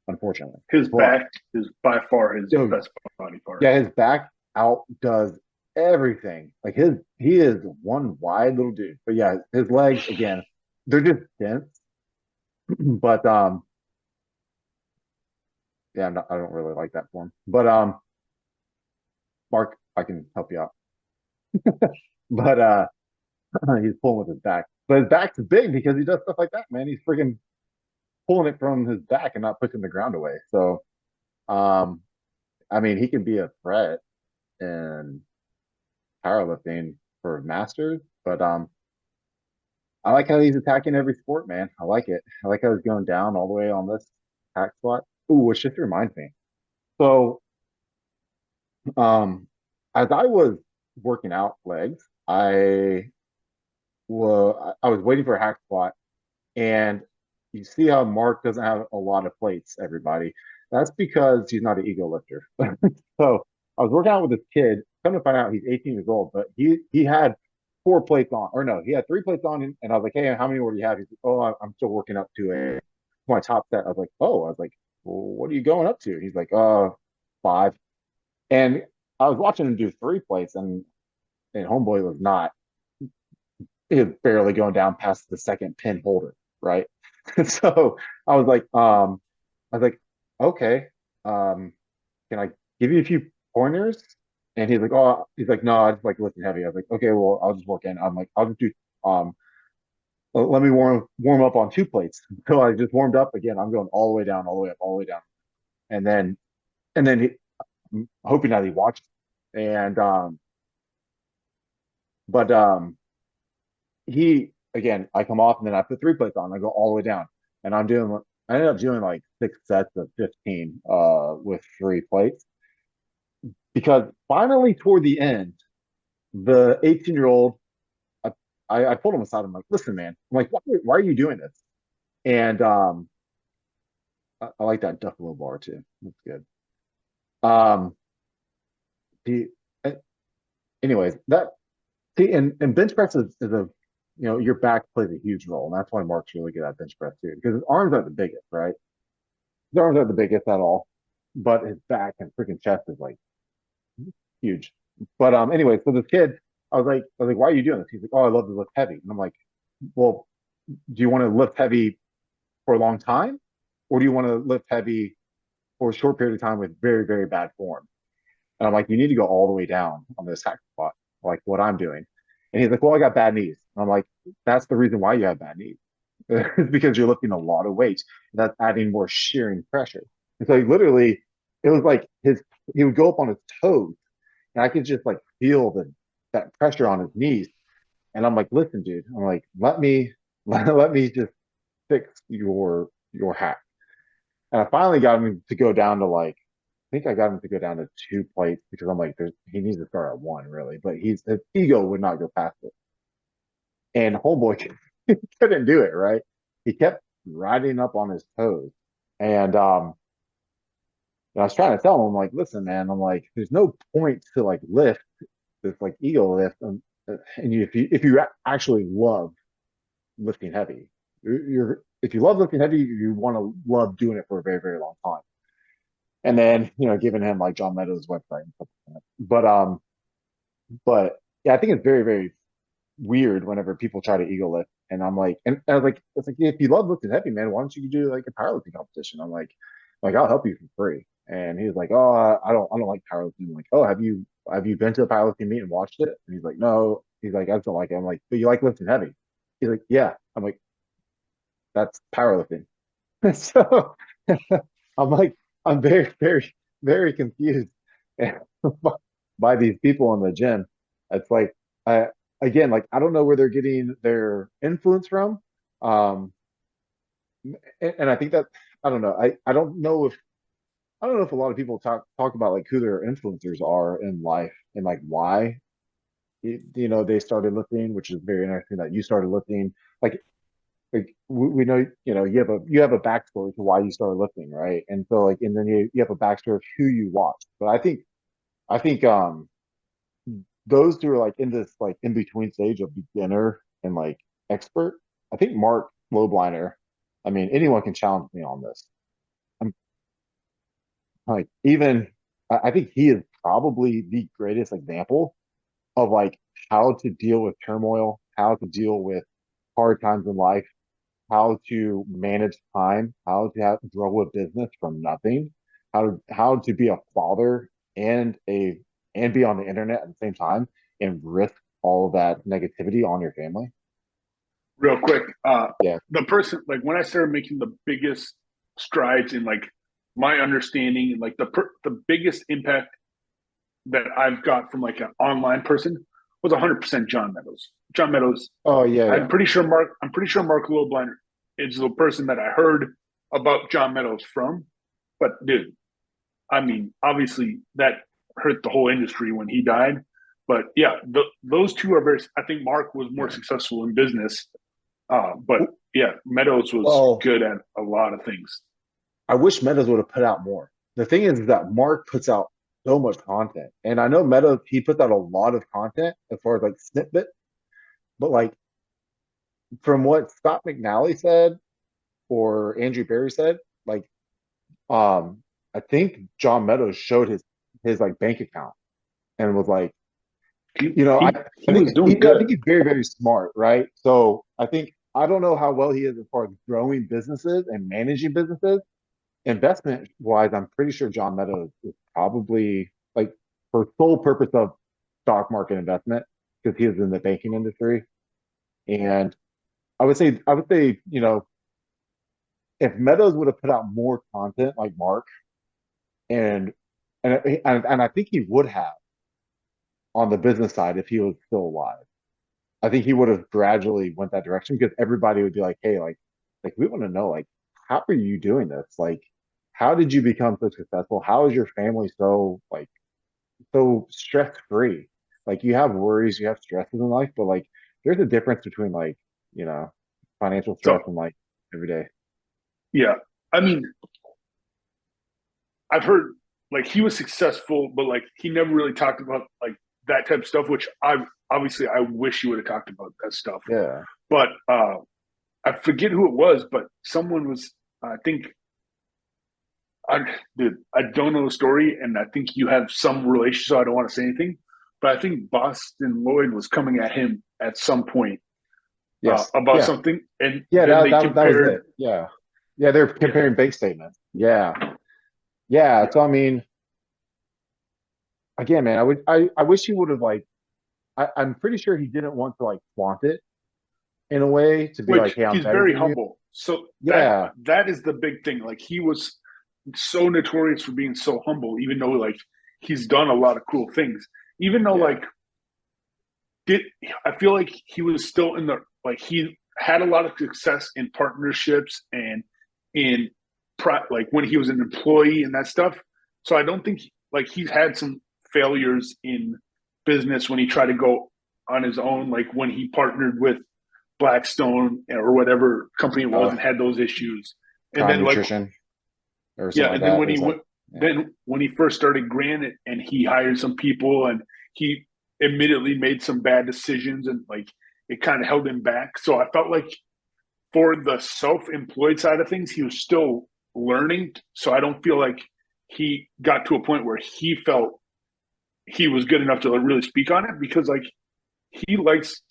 S1: unfortunately.
S2: his
S1: But
S2: back is by far his
S1: dude,
S2: best body part.
S1: yeah, his back outdoes everything. Like he is one wide little dude. But yeah, his legs again, they're just dense. But yeah, I don't really like that for him. But Mark, I can help you out. But he's pulling with his back. But his back's big because he does stuff like that, man. He's freaking pulling it from his back and not pushing the ground away. So um, I mean, he can be a threat in powerlifting for masters. But I like how he's attacking every sport, man. I like it. I like how he's going down all the way on this hack squat. Ooh, which just reminds me. So, as I was working out legs, I was waiting for a hack squat, and you see how Mark doesn't have a lot of plates, everybody. That's because he's not an ego lifter. So I was working out with this kid. Come to find out, he's 18 years old, but he had 4 plates on, or no, he had 3 plates on, and I was like, "Hey, how many more do you have?" He's like, "Oh, I'm still working up to my top set." I was like, "Oh," I was like, "Well, what are you going up to?" He's like, 5." And I was watching him do 3 plates, and homeboy was not. He was barely going down past the second pin holder, right? So I was like, I was like, okay, can I give you a few pointers? And he's like, oh, he's like, no, I just like lifting heavy. I was like, okay, well, I'll just work in. I'm like, I'll just do, let me warm up on 2 plates. So I just warmed up again. I'm going all the way down, all the way up, all the way down, and then I'm hoping that he watches. And but he again, I come off and then I put 3 plates on. I go all the way down, and I ended up doing like 6 sets of 15 with 3 plates because finally toward the end, the 18-year-old, I pulled him aside. I'm like, listen, man, I'm like, why are you doing this? And I like that Duffalo bar too. That's good. Um, the anyways, that see, and bench press is a your back plays a huge role, and that's why Mark's really good at bench press too, because his arms aren't the biggest, right? His arms aren't the biggest at all, but his back and freaking chest is like huge. But anyway, so this kid, I was like, why are you doing this? He's like, oh, I love to lift heavy, and I'm like, well, do you want to lift heavy for a long time, or do you want to lift heavy for a short period of time with very very bad form? And I'm like, you need to go all the way down on this hack spot, like what I'm doing. And he's like, well, I got bad knees. And I'm like, that's the reason why you have bad knees. It's because you're lifting a lot of weight. That's adding more shearing pressure. And so he literally, it was like he would go up on his toes, and I could just like feel that pressure on his knees. And I'm like, listen, dude, I'm like, let me just fix your hack. And I finally got him to go down to like I think I got him to go down to 2 plates because I'm like, he needs to start at 1 really, but his ego would not go past it. And homeboy couldn't do it, right? He kept riding up on his toes. And I was trying to tell him, I'm like, listen, man, I'm like, there's no point to like lift this like ego lift, and if you actually love lifting heavy, you're if you love lifting heavy, you want to love doing it for a very very long time. And then giving him like John Meadows' website and stuff like that. But yeah, I think it's very very weird whenever people try to ego lift, and I'm like, and I was like, it's like if you love lifting heavy, man, why don't you do like a powerlifting competition? I'm like I'll help you for free. And he was like, oh, I don't like powerlifting. I'm like, oh, have you been to a powerlifting meet and watched it? And he's like, no. He's like, I just don't like it. I'm like, but you like lifting heavy? He's like, yeah. I'm like, that's powerlifting. So I'm like, I'm very, very, very confused by these people in the gym. It's like, I again, like I don't know where they're getting their influence from, um, and I think that I don't know. I don't know if a lot of people talk about like who their influencers are in life and like why they started lifting, which is very interesting that you started lifting. Like we know you have a backstory to why you started lifting, right? And so like and then you have a backstory of who you watch. But I think those two are like in this like in between stage of beginner and like expert. I think Marc Lobliner. I mean, anyone can challenge me on this. I'm like even I think he is probably the greatest example of like how to deal with turmoil, how to deal with hard times in life, how to manage time, how to grow a business from nothing, how to be a father and be on the internet at the same time and risk all of that negativity on your family.
S2: Real quick,
S1: Yeah.
S2: the person like when I started making the biggest strides in like my understanding and like the biggest impact that I've got from like an online person was 100% John Meadows. John Meadows.
S1: Oh yeah,
S2: I'm
S1: yeah,
S2: pretty sure Marc Lobliner is the person that I heard about John Meadows from. But dude, I mean, obviously that hurt the whole industry when he died. But yeah, those two are very. I think Mark was more
S1: yeah.
S2: successful in business, but yeah, Meadows was
S1: Well,
S2: good at a lot of things.
S1: I wish Meadows would have put out more. The thing is that Mark puts out so much content, and I know Meadows he puts out a lot of content as far as like snippet, but like from what Scott McNally said or Andrew Barry said, like I think John Meadows showed his like bank account and was like,
S2: He
S1: you know, I,
S2: he
S1: I
S2: he
S1: think
S2: was doing
S1: I think
S2: good.
S1: he's very, very smart, right? So I think I don't know how well he is as far as growing businesses and managing businesses. Investment wise, I'm pretty sure John Meadows is probably like for sole purpose of stock market investment because he is in the banking industry. And I would say, if Meadows would have put out more content like Mark and and I think he would have on the business side if he was still alive. I think he would have gradually went that direction because everybody would be like, hey, like we want to know, like, how are you doing this? Like, how did you become so successful? How is your family so like so stress free? Like you have worries, you have stresses in life, but like there's a difference between like, you know, financial stress
S2: So
S1: and like every day.
S2: yeah, I mean, I've heard like he was successful, but like he never really talked about like that type of stuff. Which I wish he would have talked about that stuff.
S1: Yeah.
S2: But I forget who it was, but someone was. I think I dude, I don't know the story, and I think you have some relation, so I don't want to say anything. But I think Boston Lloyd was coming at him at some point
S1: Yes.
S2: about
S1: Yeah.
S2: something, and
S1: Yeah,
S2: then they
S1: that was
S2: compared.
S1: it. Yeah. Yeah, they're
S2: Yeah,
S1: comparing bank statements. Yeah. Yeah.
S2: yeah.
S1: So I mean, again, man, I wish he would have like I'm pretty sure he didn't want to like flaunt it in a way to be like,
S2: Which
S1: hey, I'm
S2: he's
S1: better
S2: very
S1: than you.
S2: humble. So
S1: Yeah.
S2: that is the big thing. Like he was so notorious for being so humble, even though like he's done a lot of cool things. Even though
S1: Yeah.
S2: like did I feel like he was still in the like he had a lot of success in partnerships and in like when he was an employee and that stuff. So I don't think like he's had some failures in business when he tried to go on his own, like when he partnered with Blackstone or whatever company it was
S1: Uh
S2: and had those issues. And
S1: Prime
S2: then like
S1: Nutrition or
S2: yeah,
S1: something like
S2: and then
S1: that.
S2: when
S1: It
S2: he
S1: was like,
S2: went,
S1: yeah.
S2: then when he first started Granite and he hired some people and he admittedly made some bad decisions and like it kind of held him back. So I felt like for the self-employed side of things, he was still learning. So I don't feel like he got to a point where he felt he was good enough to really speak on it because like he likes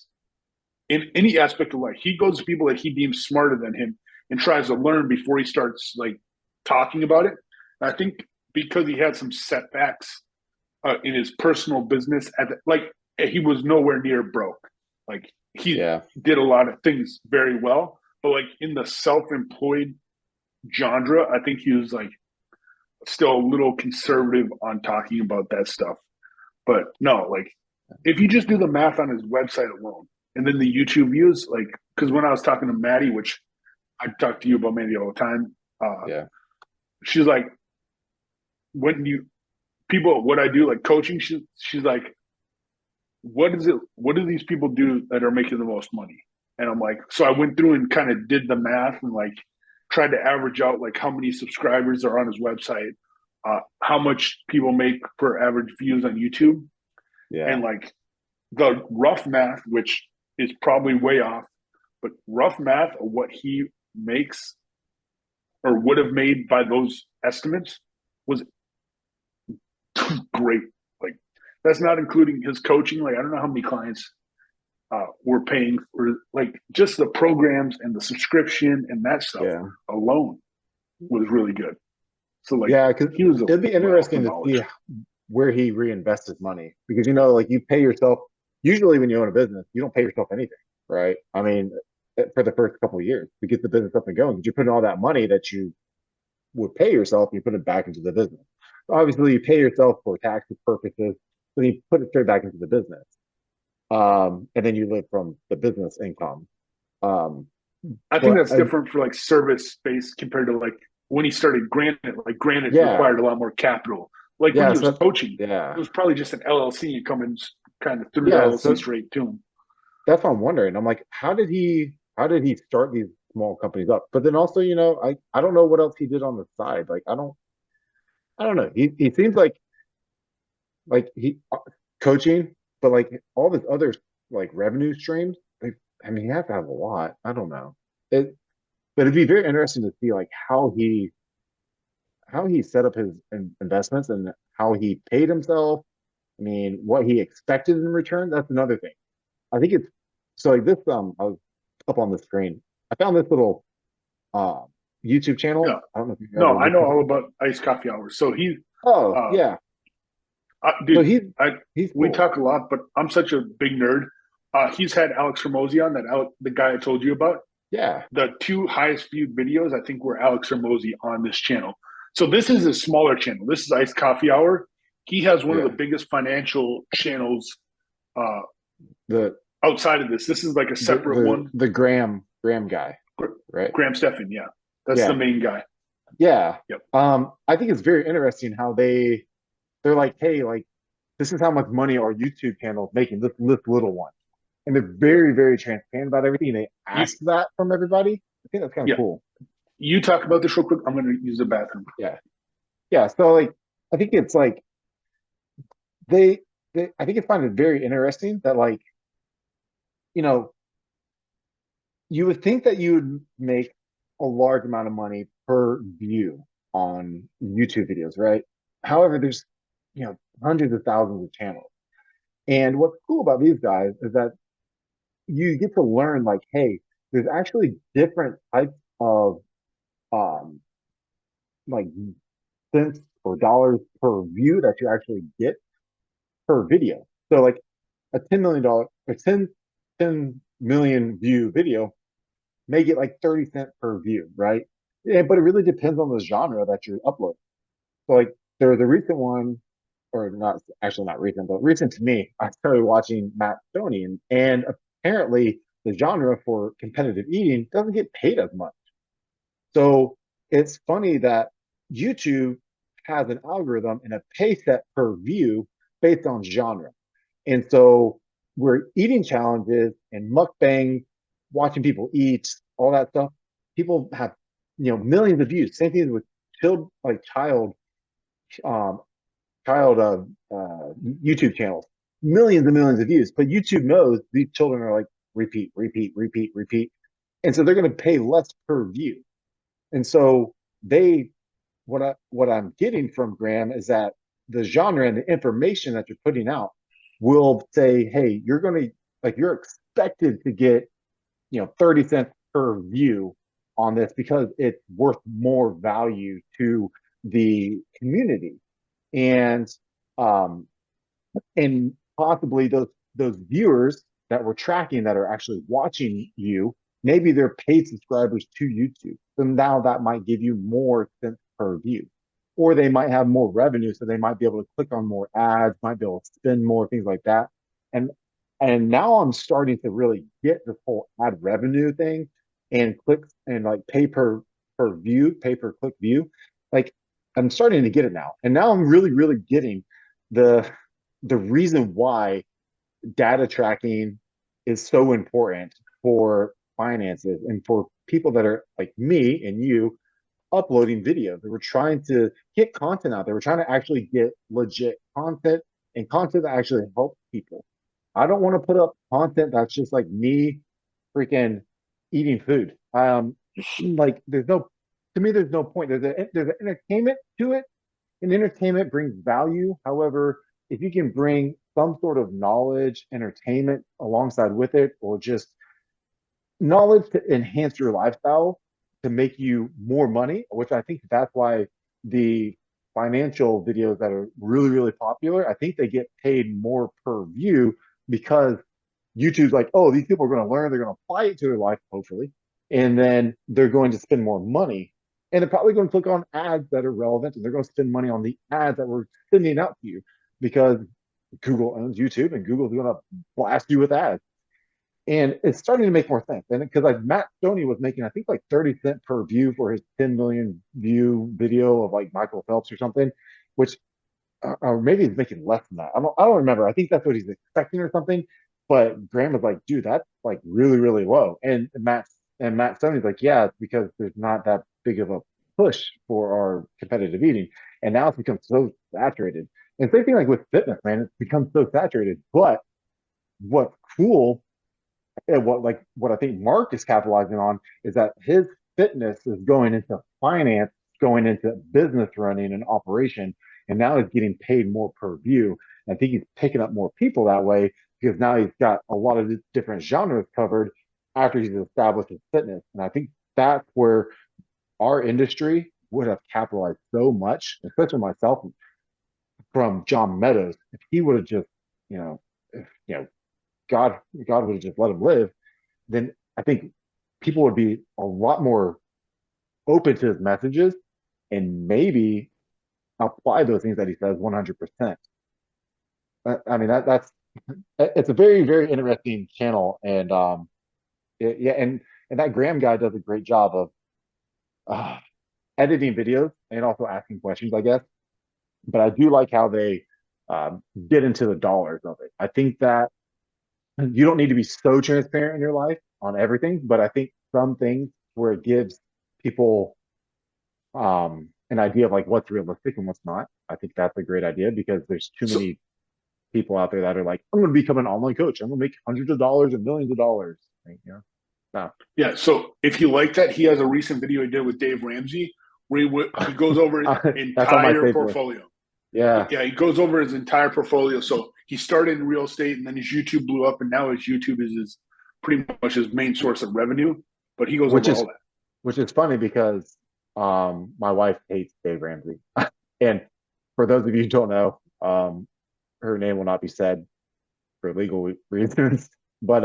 S2: in any aspect of life, he goes to people that he deems smarter than him and tries to learn before he starts like talking about it. And I think because he had some setbacks in his personal business, like he was nowhere near broke. Like he
S1: Yeah.
S2: did a lot of things very well, but like in the self-employed genre, I think he was like still a little conservative on talking about that stuff. But no, like if you just do the math on his website alone and then the YouTube views, like because when I was talking to Maddie, which I talk to you about Maddie all the time,
S1: Yeah.
S2: she's like, when you people, what I do, like coaching, she's like, what is it? What do these people do that are making the most money? And I'm like, so I went through and kind of did the math and like tried to average out like how many subscribers are on his website, how much people make per average views on YouTube,
S1: Yeah.
S2: and like the rough math, which is probably way off, but rough math of what he makes or would have made by those estimates was great. Like that's not including his coaching. Like I don't know how many clients were paying for like just the programs and the subscription and that stuff
S1: Yeah.
S2: alone was really good. So like
S1: Yeah. Because
S2: he was a
S1: it'd be
S2: wealth of
S1: interesting to see
S2: knowledge.
S1: where he reinvests his money because like you pay yourself usually when you own a business, you don't pay yourself anything, right? I mean, for the first couple of years to get the business up and going, because you put in all that money that you would pay yourself, you put it back into the business. So obviously, you pay yourself for tax purposes, so you put it straight back into the business. And then you live from the business income. Um,
S2: I think
S1: but
S2: that's different for like service based compared to like when he started Granite. Like Granite
S1: yeah,
S2: required a lot more capital. Like when
S1: yeah,
S2: he was
S1: so
S2: coaching, it
S1: yeah,
S2: was probably just an LLC and coming kind of through the
S1: yeah.
S2: LLC
S1: So
S2: straight to him.
S1: that's what I'm wondering. I'm like, how did he start these small companies up? But then also, I don't know what else he did on the side. Like, I don't know. He seems like he coaching, but like all this other like revenue streams. Like, I mean, he has to have a lot. I don't know. It, but it'd be very interesting to see like how he set up his investments and how he paid himself. I mean, what he expected in return. That's another thing. I think it's so like this. I was up on the screen. I found this little uh, YouTube channel.
S2: Yeah.
S1: I don't know if you've
S2: No,
S1: ever
S2: I
S1: looked
S2: know
S1: at
S2: all
S1: it.
S2: about iced coffee hours. So
S1: Oh
S2: uh,
S1: yeah. So
S2: dude,
S1: he's
S2: I
S1: he's
S2: we
S1: cool.
S2: talk a lot, but I'm such a big nerd. He's had Alex Ramosi on the guy I told you about.
S1: Yeah.
S2: The two highest viewed videos I think were Alex Ramosi on this channel. So this is a smaller channel. This is Iced Coffee Hour. He has one of the
S1: Yeah.
S2: biggest financial channels uh,
S1: The
S2: outside of this. This is like a
S1: the
S2: separate
S1: the
S2: one.
S1: the Graham guy, right?
S2: Graham Stephan, yeah, that's the
S1: Yeah.
S2: main guy.
S1: Yeah.
S2: Yep.
S1: I think it's very interesting how they're like, hey, like this is how much money our YouTube channel is making, this little one. And they're very, very transparent about everything. They
S2: You,
S1: ask that from everybody. I think that's kind of
S2: yeah.
S1: cool.
S2: You talk about this real quick. I'm going to use the bathroom.
S1: Yeah. Yeah. So like I think it's like they I think it's find it very interesting that like, you know, you would think that you would make a large amount of money per view on YouTube videos, right? However, there's hundreds of thousands of channels. And what's cool about these guys is that you get to learn like, hey, there's actually different types of um like cents or dollars per view that you actually get per video. So like a $10 million or 10 million view video may get like 30 cents per view, right? Yeah, but it really depends on the genre that you're uploading. So like there was a recent one, or not actually not recent, but recent to me. I started watching Matt Stoney, and apparently the genre for competitive eating doesn't get paid as much. So it's funny that YouTube has an algorithm and a pay set per view based on genre. And so we're eating challenges and mukbang, watching people eat, all that stuff. People have, millions of views. Same thing with um, child YouTube channels, millions and millions of views. But YouTube knows these children are like repeat, repeat, repeat, repeat, and so they're going to pay less per view. And so they, what I'm getting from Graham is that the genre and the information that you're putting out will say, hey, you're going to like you're expected to get 30 cents per view on this because it's worth more value to the community. And um and possibly those viewers that we're tracking that are actually watching you, maybe they're paid subscribers to YouTube. So now that might give you more cents per view. Or they might have more revenue, so they might be able to click on more ads, might be able to spend more, things like that. And and now I'm starting to really get this whole ad revenue thing and clicks and like pay per view, pay per click view. Like I'm starting to get it now. And now I'm really, really getting the the reason why data tracking is so important for finances and for people that are like me and you uploading videos. We're trying to get content out there. We're trying to actually get legit content and content that actually helps people. I don't want to put up content that's just like me freaking eating food. Like there's no point. There's an entertainment to it, and entertainment brings value. However, if you can bring some sort of knowledge, entertainment alongside with it, or just knowledge to enhance your lifestyle to make you more money, which I think that's why the financial videos that are really, really popular, I think they get paid more per view because YouTube's like, oh, these people are going to learn, they're going to apply it to their life, hopefully, and then they're going to spend more money. And they're probably going to click on ads that are relevant, and they're going to spend money on the ads that we're sending out to you because Google owns YouTube, and Google's going to blast you with ads. And it's starting to make more sense. And because like Matt Stoney was making, I think like 30 cents per view for his 10 million view video of like Michael Phelps or something, which or maybe he's making less than that. I don't remember. I think that's what he's expecting or something. But Graham was like, dude, that's like really, really low. And Matt Stoney's like, yeah, it's because there's not that big of a push for our competitive eating. And now it's become so saturated. And same thing like with fitness, man, it's become so saturated. But what's cool and what I think Mark is capitalizing on is that his fitness is going into finance, going into business running and operation, and now he's getting paid more per view. And I think he's picking up more people that way because now he's got a lot of different genres covered after he's established his fitness. And I think that's where our industry would have capitalized so much, especially myself, from John Meadows. If he would have just, you know, if, God, God would have just let him live, then I think people would be a lot more open to his messages and maybe apply those things that he says 100%. I mean, that's it's a very, very interesting channel. And yeah, and that Graham guy does a great job of uh, editing videos and also asking questions, I guess. But I do like how they get into the dollars of it. I think that you don't need to be so transparent in your life on everything, but I think some things where it gives people an idea of like what's realistic and what's not. I think that's a great idea because there's too
S2: So
S1: many people out there that are like, I'm going to become an online coach. I'm going to make hundreds of dollars and millions of dollars. No.
S2: yeah, so if you like that, he has a recent video he did with Dave Ramsey where he goes over his
S1: That's on my
S2: entire
S1: save list.
S2: portfolio.
S1: Yeah,
S2: Yeah, he goes over his entire portfolio. So he started in real estate, and then his YouTube blew up, and now his YouTube is pretty much his main source of revenue. But he goes
S1: which
S2: over
S1: is
S2: all that.
S1: which is funny because my wife hates Dave Ramsey, and for those of you who don't know, her name will not be said for legal reasons, but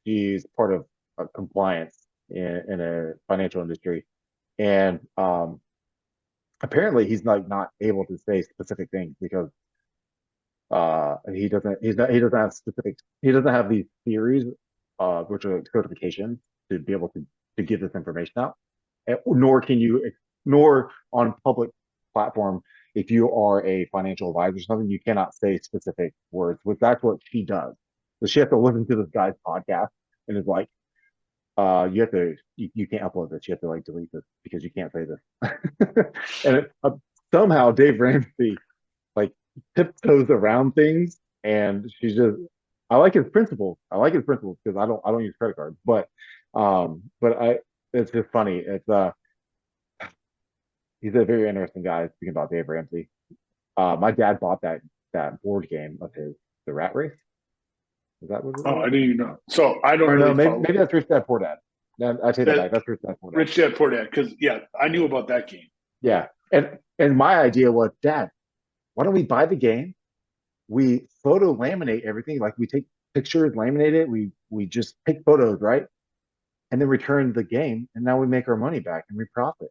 S1: she's part of compliance in a financial industry, and apparently he's like not able to say specific things because he doesn't have these theories which are certifications to be able to give this information out. Nor can you, nor on public platform, if you are a financial advisor or something, you cannot say specific words. But that's what she does. So she has to listen to this guy's podcast and is like, you can't upload this. You have to like delete this because you can't say this. Somehow Dave Ramsey like tiptoes around things, and she's just. I like his principles. I like his principles because I don't use credit cards, but it's just funny. He's a very interesting guy. Speaking about Dave Ramsey, my dad bought that board game of his, the Rat Race. Is that what it
S2: Oh, I
S1: was?
S2: didn't even know. So I don't
S1: Or no,
S2: really
S1: maybe
S2: follow
S1: that's Rich Dad Poor Dad. No, I take that back.
S2: that
S1: That's Rich Dad Poor Dad.
S2: Rich Dad Poor Dad because yeah, I knew about that game.
S1: Yeah, and my idea was, Dad, why don't we buy the game? We photo laminate everything. Like we take pictures, laminate it. We just take photos, right? And then return the game, and now we make our money back and we profit.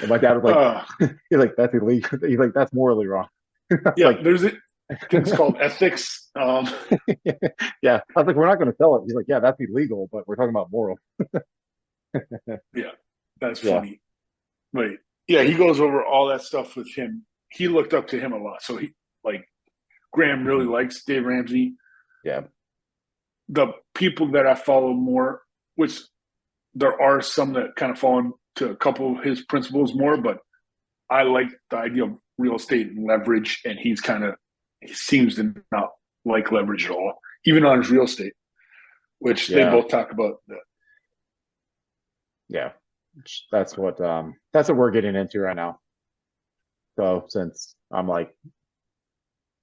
S1: And my dad was
S2: Uh,
S1: like, he's like, that's illegal. He's like, that's morally wrong. I was
S2: yeah,
S1: like,
S2: there's things called ethics.
S1: yeah. I was like, we're not going to sell it. He's like, yeah, that's illegal, but we're talking about moral.
S2: Yeah, that's
S1: Yeah.
S2: funny. But yeah, he goes over all that stuff with him. He looked up to him a lot. So he like Graham really
S1: Mhm.
S2: likes Dave Ramsey.
S1: Yeah.
S2: The people that I follow more, which there are some that kind of fall into a couple of his principles more, but I like the idea of real estate and leverage, and he seems to not like leverage at all, even on his real estate, which they
S1: Yeah.
S2: both talk about.
S1: Yeah. That's what we're getting into right now. So since I'm like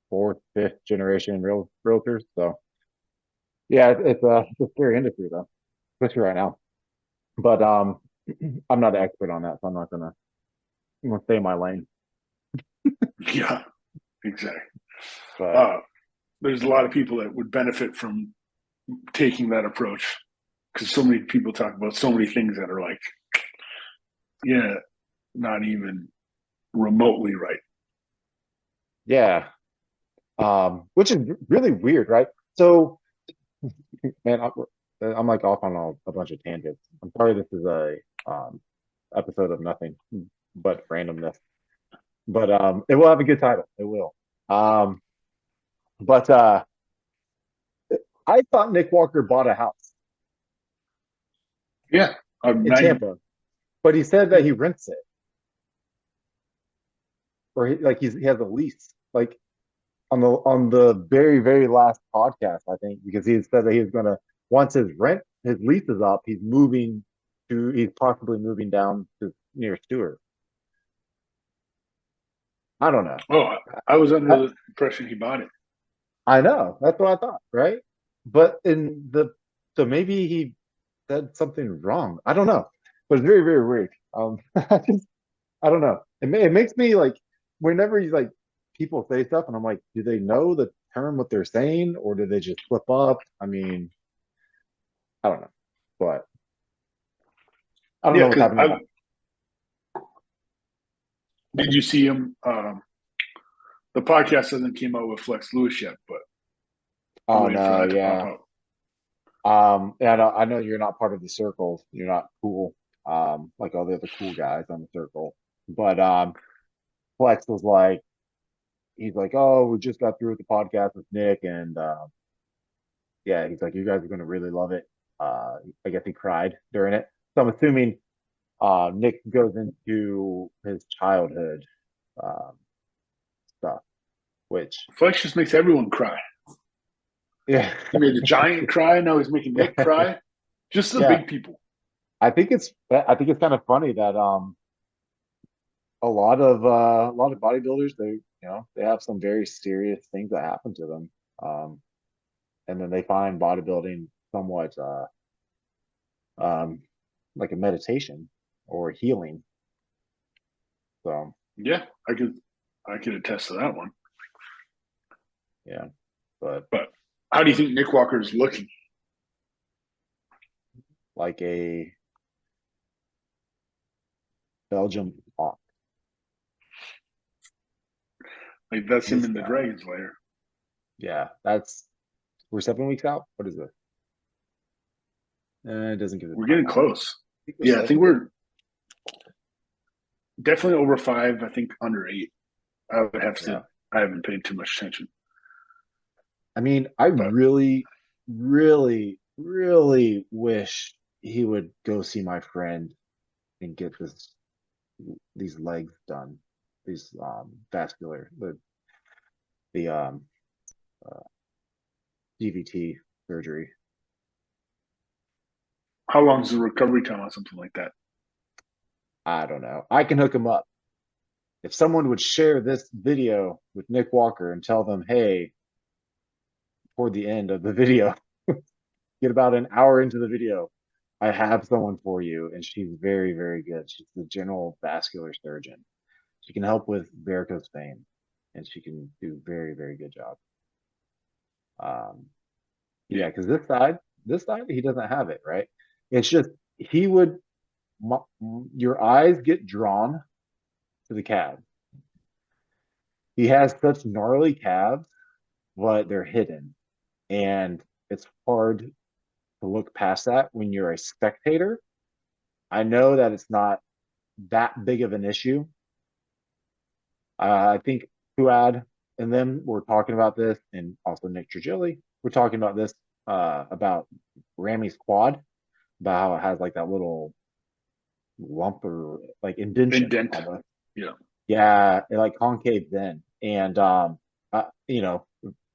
S1: fourth, fifth generation realtors, so yeah, it's a scary industry though, especially right now. But I'm not an expert on that, so I'm gonna stay in my lane.
S2: Yeah, exactly.
S1: But
S2: Uh, there's a lot of people that would benefit from taking that approach because so many people talk about so many things that are like, yeah, not even. remotely right.
S1: Yeah. Which is really weird, right? So, man, I'm like off on a bunch of tangents. I'm sorry this is a episode of nothing but randomness. But it will have a good title. It will. Um, but I thought Nick Walker bought a house
S2: Yeah,
S1: in
S2: now
S1: Tampa, but he said that he rents it, or he has a lease. Like on the very very last podcast, I think, because he said that he was gonna once his lease is up, he's possibly moving down to near Stewart. I don't know.
S2: oh, I was under
S1: I,
S2: the impression he bought it.
S1: I know that's what I thought, right? But in the so maybe he said something wrong. I don't know, but it's very very weird. I don't know. It makes me like whenever you like people say stuff, and I'm like, do they know the term what they're saying, or do they just flip up? I mean, I don't know, but I don't
S2: Yeah,
S1: know what's
S2: because
S1: happening
S2: I
S1: about.
S2: did you see him? The podcast hasn't came out with Flex Lewis yet, but I'm
S1: Oh
S2: waiting for
S1: no,
S2: that to pop
S1: yeah.
S2: out.
S1: Yeah, I know you're not part of the circle. You're not cool, like all the other cool guys on the circle. But Flex was like, he's like, oh, we just got through with the podcast with Nick, and yeah, he's like, you guys are gonna really love it. I guess he cried during it. So I'm assuming Nick goes into his childhood um, stuff, which
S2: Flex just makes everyone cry.
S1: yeah,
S2: He made the Giant cry. Now he's making Nick cry. Just the
S1: yeah.
S2: big people.
S1: I think it's kind of funny that a lot of bodybuilders they have some very serious things that happen to them, um, and then they find bodybuilding somewhat um, like a meditation or healing. So
S2: Yeah, I could attest to that one.
S1: yeah, but
S2: But how do you think Nick Walker is looking?
S1: like a Belgium ox,
S2: Like that's him
S1: this
S2: in the
S1: guy.
S2: Dragon's Lair.
S1: Yeah, we're 7 weeks out. What is it? It doesn't give the
S2: We're
S1: time.
S2: getting close.
S1: I think we're
S2: Yeah, I think
S1: 7.
S2: we're definitely over 5. I think under 8. I would have to.
S1: Yeah.
S2: I haven't paid too much attention,
S1: I mean, I
S2: but
S1: really, really, really wish he would go see my friend and get these legs done, these vascular the uh, DVT surgery.
S2: how long is the recovery time on something like that?
S1: I don't know. I can hook him up. If someone would share this video with Nick Walker and tell them, hey, toward the end of the video, get about an hour into the video, I have someone for you, and she's very, very good. She's the general vascular surgeon. She can help with varicose veins, and she can do very, very good job. Um,
S2: Yeah,
S1: yeah, because this side, he doesn't have it, right? It's just he would, your eyes get drawn to the calves. He has such gnarly calves, but they're hidden, and it's hard to look past that when you're a spectator. I know that it's not that big of an issue. I think Fuad and them were talking about this, and also Nick Trigili. We're talking about this about Ramy's quad, about how it has like that little lump or like indention
S2: indent.
S1: almost.
S2: Yeah,
S1: Yeah, it like concaves in, and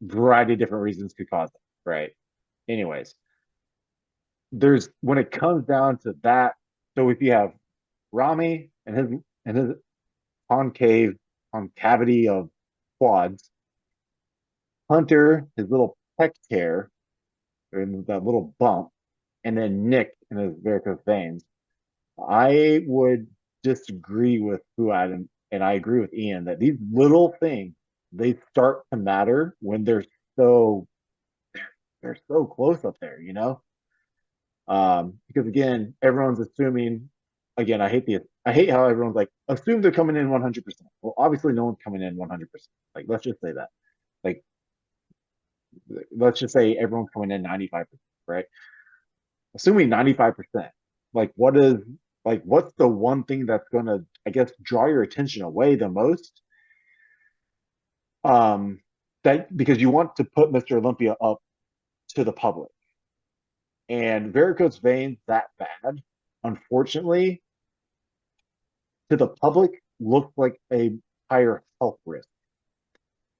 S1: variety of different reasons could cause it, right? Anyways, there's when it comes down to that. So if you have Ramy and his concavity of quads, Hunter, his little pec tear, and that little bump, and then Nick and his varicose veins. I would disagree with Fuad, and I agree with Ian that these little things they start to matter when so they're so close up there, because again, everyone's assuming again, I hate how everyone's like assume they're coming in 100%. Well, obviously no one's coming in 100%. Like let's just say that. Like let's just say everyone's coming in 95%, right? Assuming 95%. Like what is like what's the one thing that's going to I guess draw your attention away the most? Um that because you want to put Mr. Olympia up to the public. And varicose veins that bad, unfortunately, to the public looks like a higher health risk.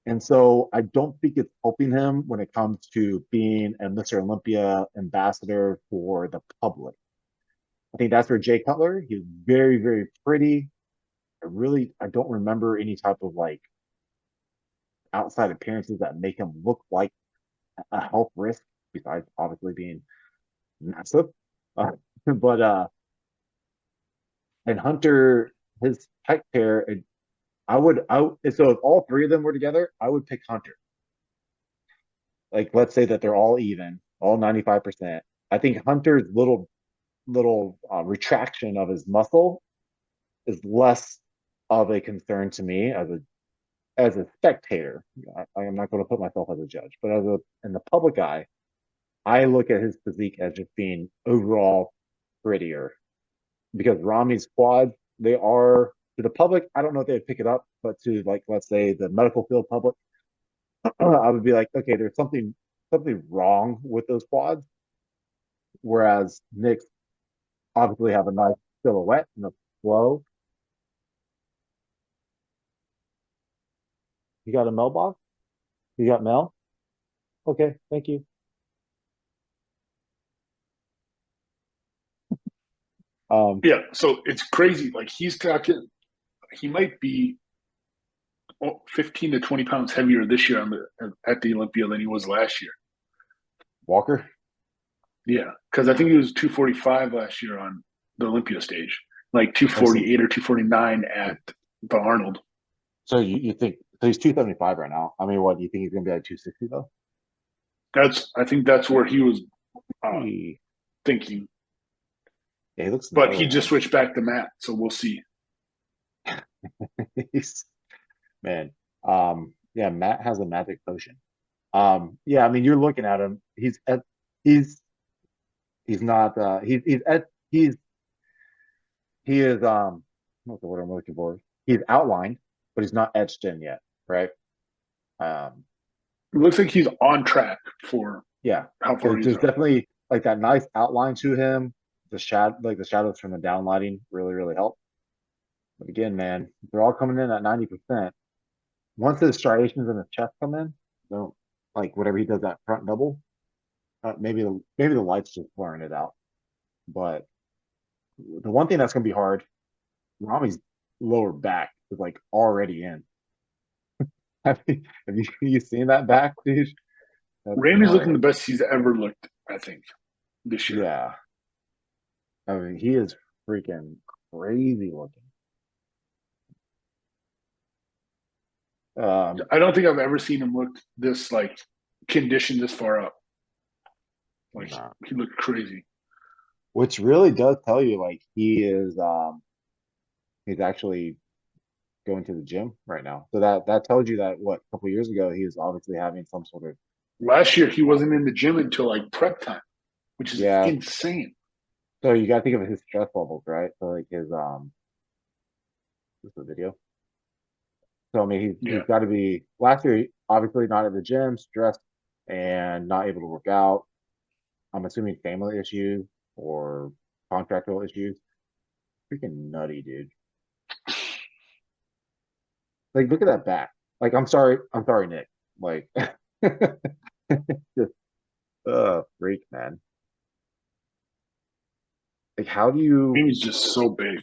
S1: And so I don't think it's helping him when it comes to being a Mr. Olympia ambassador for the public. I think that's where Jay Cutler, he's very, very pretty. I don't remember any type of like outside appearances that make him look like a health risk, besides obviously being massive. Uh, but and Hunter, his pec pair, so if all three of them were together, I would pick Hunter. Like let's say that they're all even, all 95%. I think Hunter's little retraction of his muscle is less of a concern to me as a spectator. I am not going to put myself as a judge, but as a in the public eye, I look at his physique as just being overall prettier because Ramy's quads, they are to the public. I don't know if they'd pick it up, but to like let's say the medical field public, I would be like, okay, there's something wrong with those quads. Whereas Nick's obviously have a nice silhouette and a flow. You got a mailbox? You got mail? Okay, thank you. Um,
S2: Yeah, so it's crazy. Like he's talking, he might be 15 to 20 pounds heavier this year at the Olympia than he was last year.
S1: Walker.
S2: Yeah, because I think he was 245 last year on the Olympia stage, like
S1: Oh, so
S2: 248 or 249 at the Arnold.
S1: so you think so he's 275 right now. I mean, what do you think he's gonna be at 260 though?
S2: I think that's where he was uh,
S1: He,
S2: thinking,
S1: yeah, he looks
S2: but
S1: gnarly,
S2: he just
S1: man.
S2: switched back to Matt, so we'll see.
S1: He's man. Yeah, Matt has a magic potion. Yeah, I mean, you're looking at him. He's he's not he's at he is what's the word I'm looking for? He's outlined, but he's not etched in yet, right? Um,
S2: It looks like he's on track for
S1: yeah,
S2: how far he's
S1: there's
S2: up.
S1: definitely like that nice outline to him. The shadows from the downlighting really help. But again, man, they're all coming in at 90%. Once the striations in his chest come in, don't like whatever he does that front double. Maybe the lights just blurring it out. But the one thing that's gonna be hard, Ramy's lower back is like already in. Have you seen that back, dude? That's
S2: Ramy's looking the
S1: gnarly.
S2: best he's ever looked, I think, this year.
S1: Yeah. I mean, he is freaking crazy looking. Um,
S2: I don't think I've ever seen him look this like conditioned this far up. Like
S1: nah.
S2: he looked crazy.
S1: Which really does tell you like he's actually going to the gym right now. So that tells you that what a couple years ago he was obviously having some sort of
S2: Last year he wasn't in the gym until like prep time, which is
S1: yeah.
S2: insane.
S1: So you gotta think of his stress levels, right? So like his what's the video? So I mean he's
S2: Yeah.
S1: got to be last year obviously not at the gym, stressed and not able to work out. I'm assuming family issues or contractual issues. Freaking nutty, dude. Like look at that back. Like I'm sorry, Nick. Like just freak, man. Like how do you
S2: Ramy's just so big.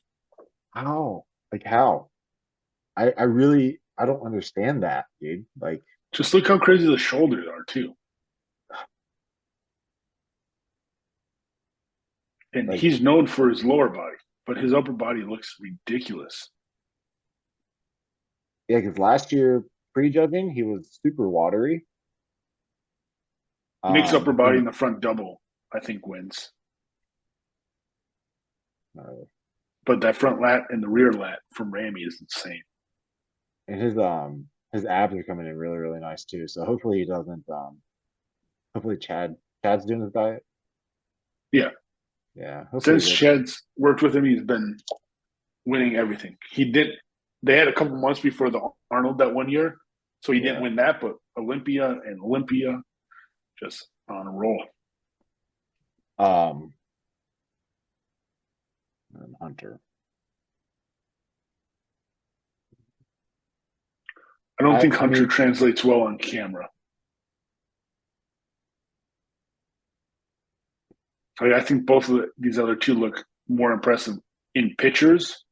S1: how? Like how? I really I don't understand that, dude.
S2: Just look how crazy the shoulders are too. And
S1: Like
S2: he's known for his lower body, but his upper body looks ridiculous.
S1: yeah, because last year prejudging he was super watery.
S2: Nick's upper body in
S1: He
S2: the front double, I think, wins.
S1: uh,
S2: But that front lat and the rear lat from Ramy is insane.
S1: And his abs are coming in really, really nice too. So hopefully he doesn't hopefully Chad's doing his diet.
S2: Yeah.
S1: Yeah, hopefully he
S2: Since
S1: doesn't.
S2: Shed's worked with him, he's been winning everything. He did. They had a couple months before the Arnold that one year, so he didn't
S1: Yeah.
S2: win that. But Olympia, just on a roll.
S1: Um and Hunter.
S2: I don't think
S1: I
S2: Hunter
S1: mean,
S2: translates well on camera. I think both of these other two look more impressive in pictures,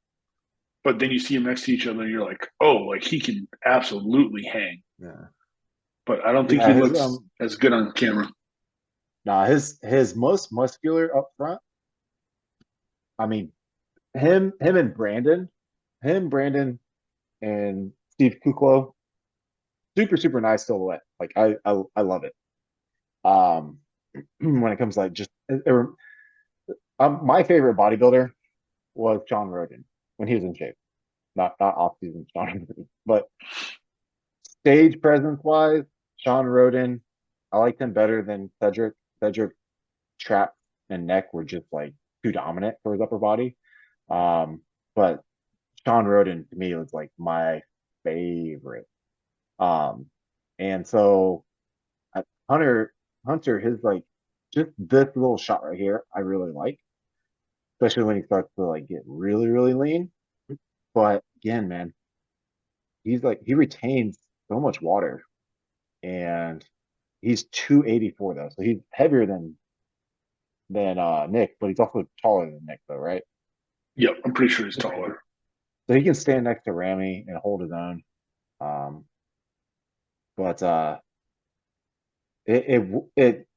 S2: but then you see them next to each other, and you're like, oh, like he can absolutely hang.
S1: yeah.
S2: But I don't think
S1: Yeah,
S2: he
S1: his
S2: looks as good on camera.
S1: nah, his most muscular up front. I mean, him and Brandon, Brandon and Steve Kuklo, super, super nice silhouette. Like I love it. Um when it comes to like just my favorite bodybuilder was John Roden when he was in shape. Not off season John Roden, but stage presence wise, Sean Roden, I liked him better than Cedric. Cedric trap and neck were just like too dominant for his upper body. Um, but Sean Roden to me was like my favorite. Um, and so Hunter, his like just this little shot right here, I really like, especially when he starts to like get really, really lean. But again, man, he's like he retains so much water, and he's 284 though, so he's heavier than Nick, but he's also taller than Nick though, right?
S2: Yep, I'm pretty sure he's taller.
S1: So he can stand next to Ramy and hold his own. Um, but it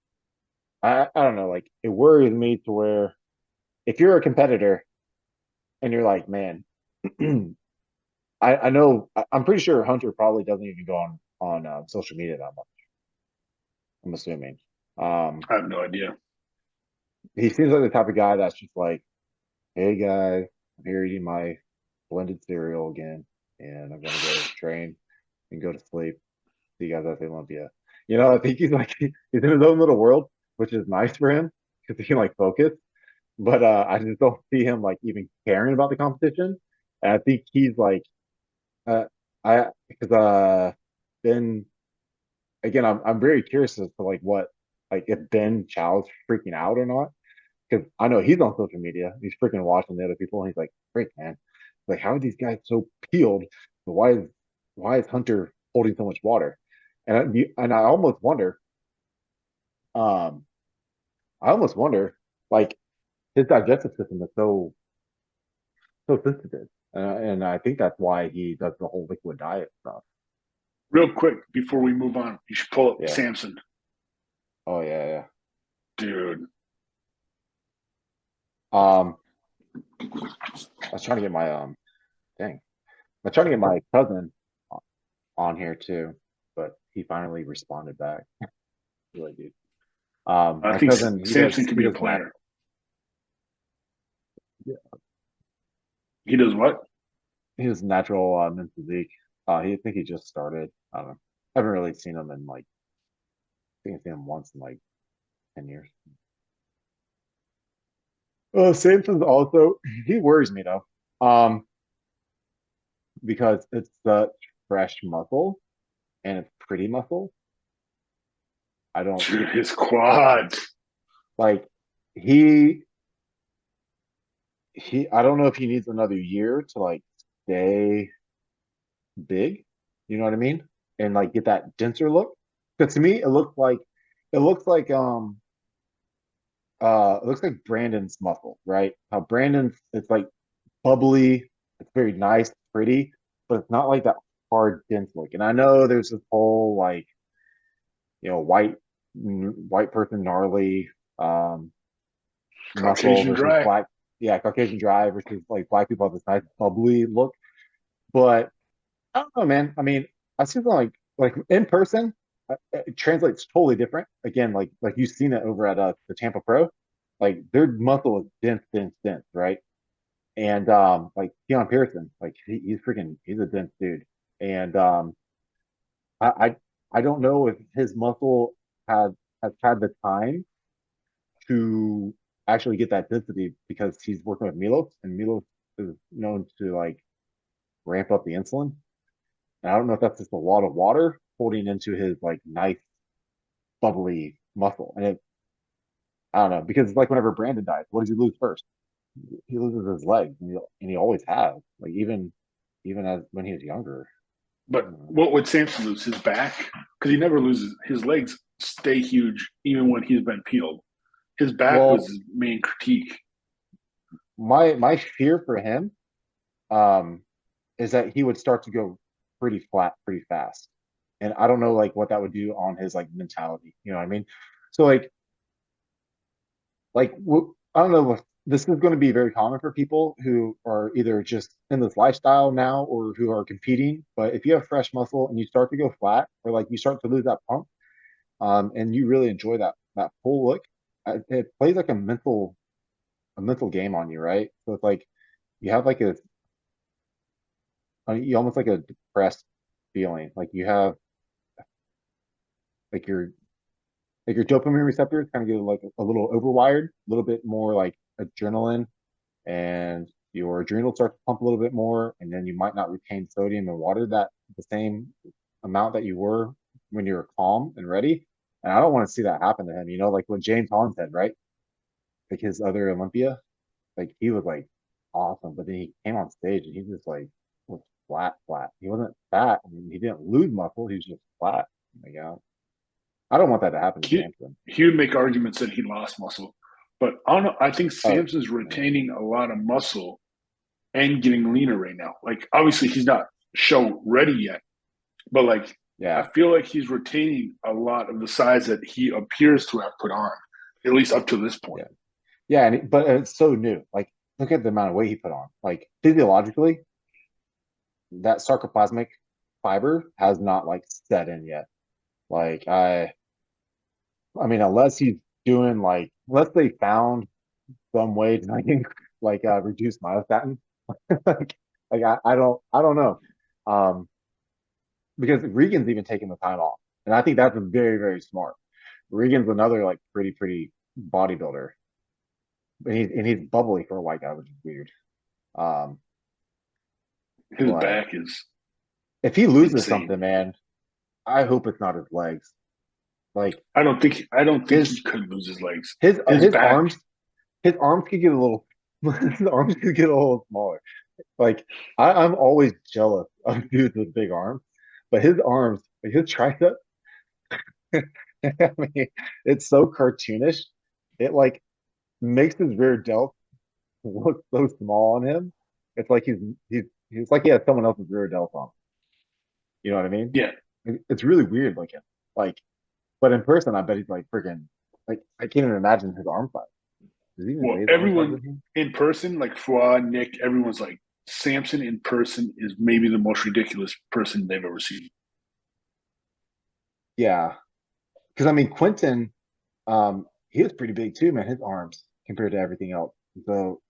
S1: I don't know, like it worries me to where if you're a competitor and you're like, man, I know I'm pretty sure Hunter probably doesn't even go on social media that much. I'm assuming. Um,
S2: I have no idea.
S1: he seems like the type of guy that's just like, hey guys, I'm here eating my blended cereal again, and I'm gonna go train and go to sleep. See you guys at the Olympia. I think he's like he's in his own little world, which is nice for him because he can like focus. But I just don't see him like even caring about the competition. And I think he's like, uh, I because Ben again, I'm very curious as to like what like if Ben Chow's freaking out or not because I know he's on social media. He's freaking watching the other people, and he's like, "Great man, like how are these guys so peeled? Why is Hunter holding so much water?" And I um, almost wonder, like his digestive system is so sensitive, and I think that's why he does the whole liquid diet stuff.
S2: Real quick before we move on, you should pull up
S1: Yeah.
S2: Samson,
S1: Oh yeah, yeah.
S2: dude.
S1: I was trying to get my dang, I'm trying to get my cousin on here too, but he finally responded back. Really, dude.
S2: I
S1: My
S2: think
S1: cousin,
S2: Samson could
S1: he
S2: be a
S1: does
S2: player.
S1: yeah,
S2: He does what?
S1: he does natural men's physique. I think he just started. I don't know. I haven't really seen him in like I think I've seen him once in like 10 years. Samson's also he worries me though. Because it's such fresh muscle and it's pretty muscle. I don't
S2: Dude, his quads.
S1: like he I don't know if he needs another year to like stay big, you know what I mean? And like get that denser look. Because to me it looks like it looks like Brandon's muscle, right? How Brandon's it's like bubbly, it's very nice, pretty, but it's not like that hard dense look. And I know there's this whole like, white person gnarly um muscle
S2: Caucasian
S1: versus
S2: dry.
S1: black, yeah, Caucasian dry versus like black people have this nice bubbly look. But I don't know, man. I mean, I see them like in person, it translates totally different. Again, like you've seen it over at the Tampa Pro. Like their muscle is dense, dense, dense, right? And like Keon Pearson, like he's a dense dude. And I, I I don't know if his muscle had has had the time to actually get that density because he's working with Milos, and Milos is known to like ramp up the insulin. And I don't know if that's just a lot of water holding into his like nice bubbly muscle. And I don't know because it's like whenever Brandon dies, what does he lose first? He loses his legs, and he always has. Like even as when he was younger.
S2: But what would Samson lose? His back? Because he never loses. His legs stay huge even when he's been peeled. His back was
S1: Well,
S2: his main critique.
S1: my fear for him um is that he would start to go pretty flat pretty fast. And I don't know like what that would do on his like mentality. You know what I mean? So I don't know if this is going to be very common for people who are either just in this lifestyle now or who are competing. But if you have fresh muscle and you start to go flat or like you start to lose that pump, and you really enjoy that full look, it plays like a mental game on you, right? So it's like you have like you almost like a depressed feeling. Like you have like your dopamine receptors kind of get like a little overwired, a little bit more like adrenaline, and your adrenal starts to pump a little bit more, and then you might not retain sodium and water that the same amount that you were when you were calm and ready. And I don't want to see that happen to him. You know, like what James Hahn said, right? Like his other Olympia, like he was like awesome, but then he came on stage and he just like was flat. He wasn't fat. I mean, he didn't lose muscle. He was just flat. Like, yeah, I don't want that to happen to
S2: He,
S1: Samson.
S2: he would make arguments that he lost muscle. But I don't know. I think
S1: Oh,
S2: Samson's retaining a lot of muscle and getting leaner right now. Like, obviously, he's not show ready yet, but like, I
S1: yeah,
S2: feel like he's retaining a lot of the size that he appears to have put on, at least up to this point.
S1: yeah, yeah. But it's so new. Like, look at the amount of weight he put on. Like physiologically, that sarcoplasmic fiber has not like set in yet. Like I mean, unless he's doing like, unless they found some way to like reduce myostatin, like I don't know, um, because Regan's even taking the time off, and I think that's very smart. Regan's another like pretty bodybuilder, and he's bubbly for a white guy, which is weird. Um,
S2: His
S1: but
S2: back is
S1: if he loses
S2: insane.
S1: something, man, I hope it's not his legs. Like
S2: I don't think he
S1: his
S2: could lose his legs.
S1: his
S2: His back.
S1: his arms could get a little his arms could get a little smaller. Like I'm always jealous of dudes with big arms, but his arms, like his tricep, I mean, it's so cartoonish. It like makes his rear delt look so small on him. It's like he's like he has someone else's rear delt on. You know what I mean?
S2: Yeah.
S1: It's really weird looking. Like, but in person, I bet he's like freaking like I can't even imagine his arm size. Does he even
S2: Well,
S1: say his arm size
S2: everyone
S1: with him?
S2: in person, like Fua, Nick, everyone's like Samson in person is maybe the most ridiculous person they've ever seen.
S1: Yeah, because I mean Quentin, he was pretty big too, man. His arms compared to everything else. So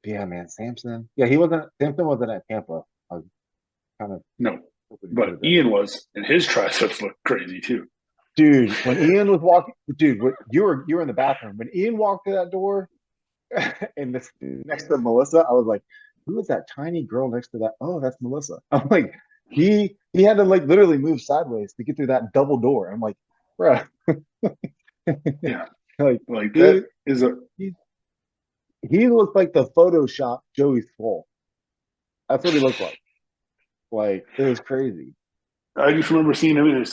S1: yeah, man, Samson. Yeah, he wasn't. Samson wasn't at Tampa. I was kind of
S2: No,
S1: hoping he could
S2: but
S1: have been.
S2: Ian was, and his triceps look crazy too.
S1: Dude, when Ian was walking, dude, you were in the bathroom when Ian walked through that door, and this next to Melissa, I was like, who is that tiny girl next to that? Oh, that's Melissa. I'm like, he had to like literally move sideways to get through that double door. I'm like, bro,
S2: Yeah,
S1: like
S2: like that
S1: he,
S2: is a.
S1: he he looked like the Photoshop Joey Swole. That's what he looked like. Like it was crazy.
S2: I just remember seeing him in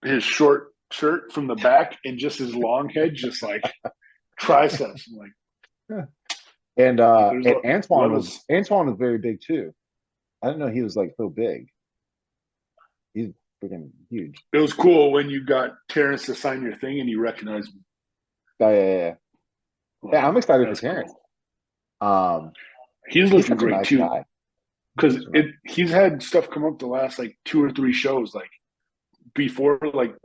S2: his short shirt from the back and just his long head, just like triceps. I'm like there's
S1: And Antoine
S2: levels.
S1: was very big too. I didn't know he was like so big. He's freaking huge.
S2: It was cool when you got Terrence to sign your thing and you recognized him.
S1: Yeah. Yeah,
S2: Like
S1: I'm excited for
S2: that's
S1: Terrence.
S2: cool.
S1: Um,
S2: He's
S1: he's
S2: looking
S1: such a
S2: great
S1: nice
S2: too
S1: guy.
S2: because
S1: Such a nice.
S2: it. He's had stuff come up the last like 2 or 3 shows. Like before, like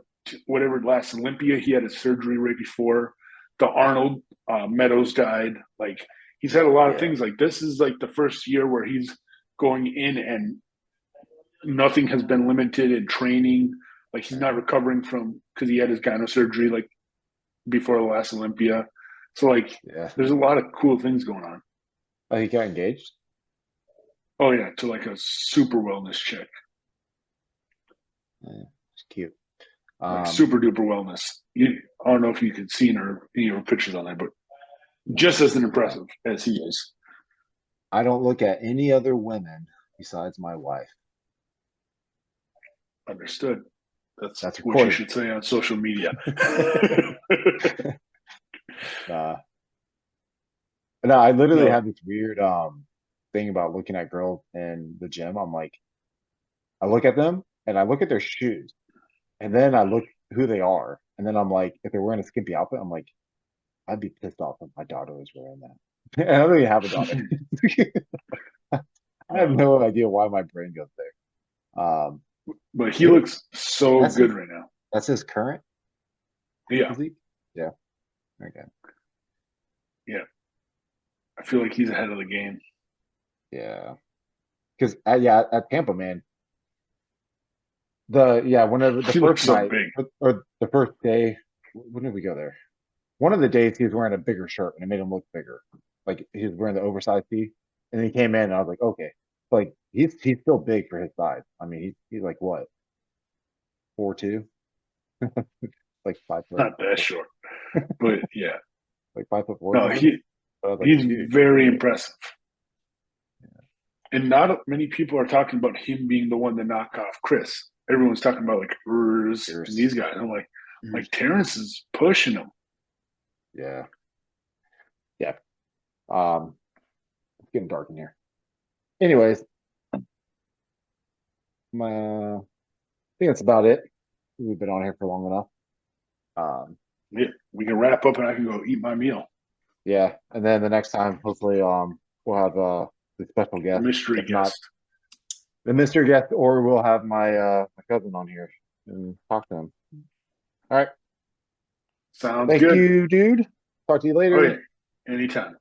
S2: whatever last Olympia, he had a surgery right before the Arnold Meadows died. Like he's had a lot of
S1: Yeah.
S2: things. Like this is like the first year where he's going in and nothing has been limited in training. Like he's not recovering from because he had his gyno surgery like before the last Olympia. So like
S1: Yeah.
S2: there's a lot of cool things going on.
S1: Oh, he got engaged?
S2: Oh yeah, to like a super wellness chick.
S1: Yeah, it's cute.
S2: Like
S1: Um,
S2: super duper wellness. I don't know if you could see her any of her pictures on there, but just as
S1: yeah.
S2: impressive as he is.
S1: I don't look at any other women besides my wife.
S2: Understood. That's
S1: That's
S2: what you
S1: recorded.
S2: should say on social media.
S1: Uh, no, I literally
S2: No,
S1: have this weird thing about looking at girls in the gym. I'm like, I look at them and I look at their shoes, and then I look who they are, and then I'm like, if they're wearing a skimpy outfit, I'm like, I'd be pissed off if my daughter was wearing that. And I don't even have a daughter. I have
S2: uh,
S1: no idea why my brain goes there.
S2: but he
S1: He looks
S2: looks so
S1: that's
S2: good
S1: his
S2: right now.
S1: that's his current
S2: Yeah,
S1: physique. Yeah. Okay.
S2: yeah. I feel like he's ahead of the game.
S1: Yeah. Because yeah, at Tampa, man, whenever the
S2: He
S1: first
S2: looks so
S1: night
S2: big.
S1: or the first day, when did we go there? One of the days he was wearing a bigger shirt and it made him look bigger. Like he was wearing the oversized tee, and he came in and I was like, okay, like he's still big for his size. I mean, he's like what 4'2", like 5 foot,
S2: Not that short, but yeah.
S1: like 5'4" or
S2: No,
S1: something. But I was like,
S2: he's
S1: dude,
S2: very impressive. And not many people are talking about him being the one to knock off Chris. Everyone's talking about like Urs and
S1: fierce.
S2: these guys. I'm like Terrence is pushing him.
S1: Yeah, yeah. Um, it's getting dark in here. Anyways, I think that's about it. We've been on here for long enough. Um,
S2: Yeah, we can wrap up and I can go eat my meal.
S1: yeah, and then the next time, hopefully, we'll have the special
S2: A
S1: guest.
S2: mystery
S1: If not,
S2: guest.
S1: the Mr. Guest, or we'll have my cousin on here and talk to him. All right.
S2: Sounds
S1: Thank
S2: good.
S1: you, dude. Talk to you
S2: Oh yeah,
S1: later.
S2: anytime.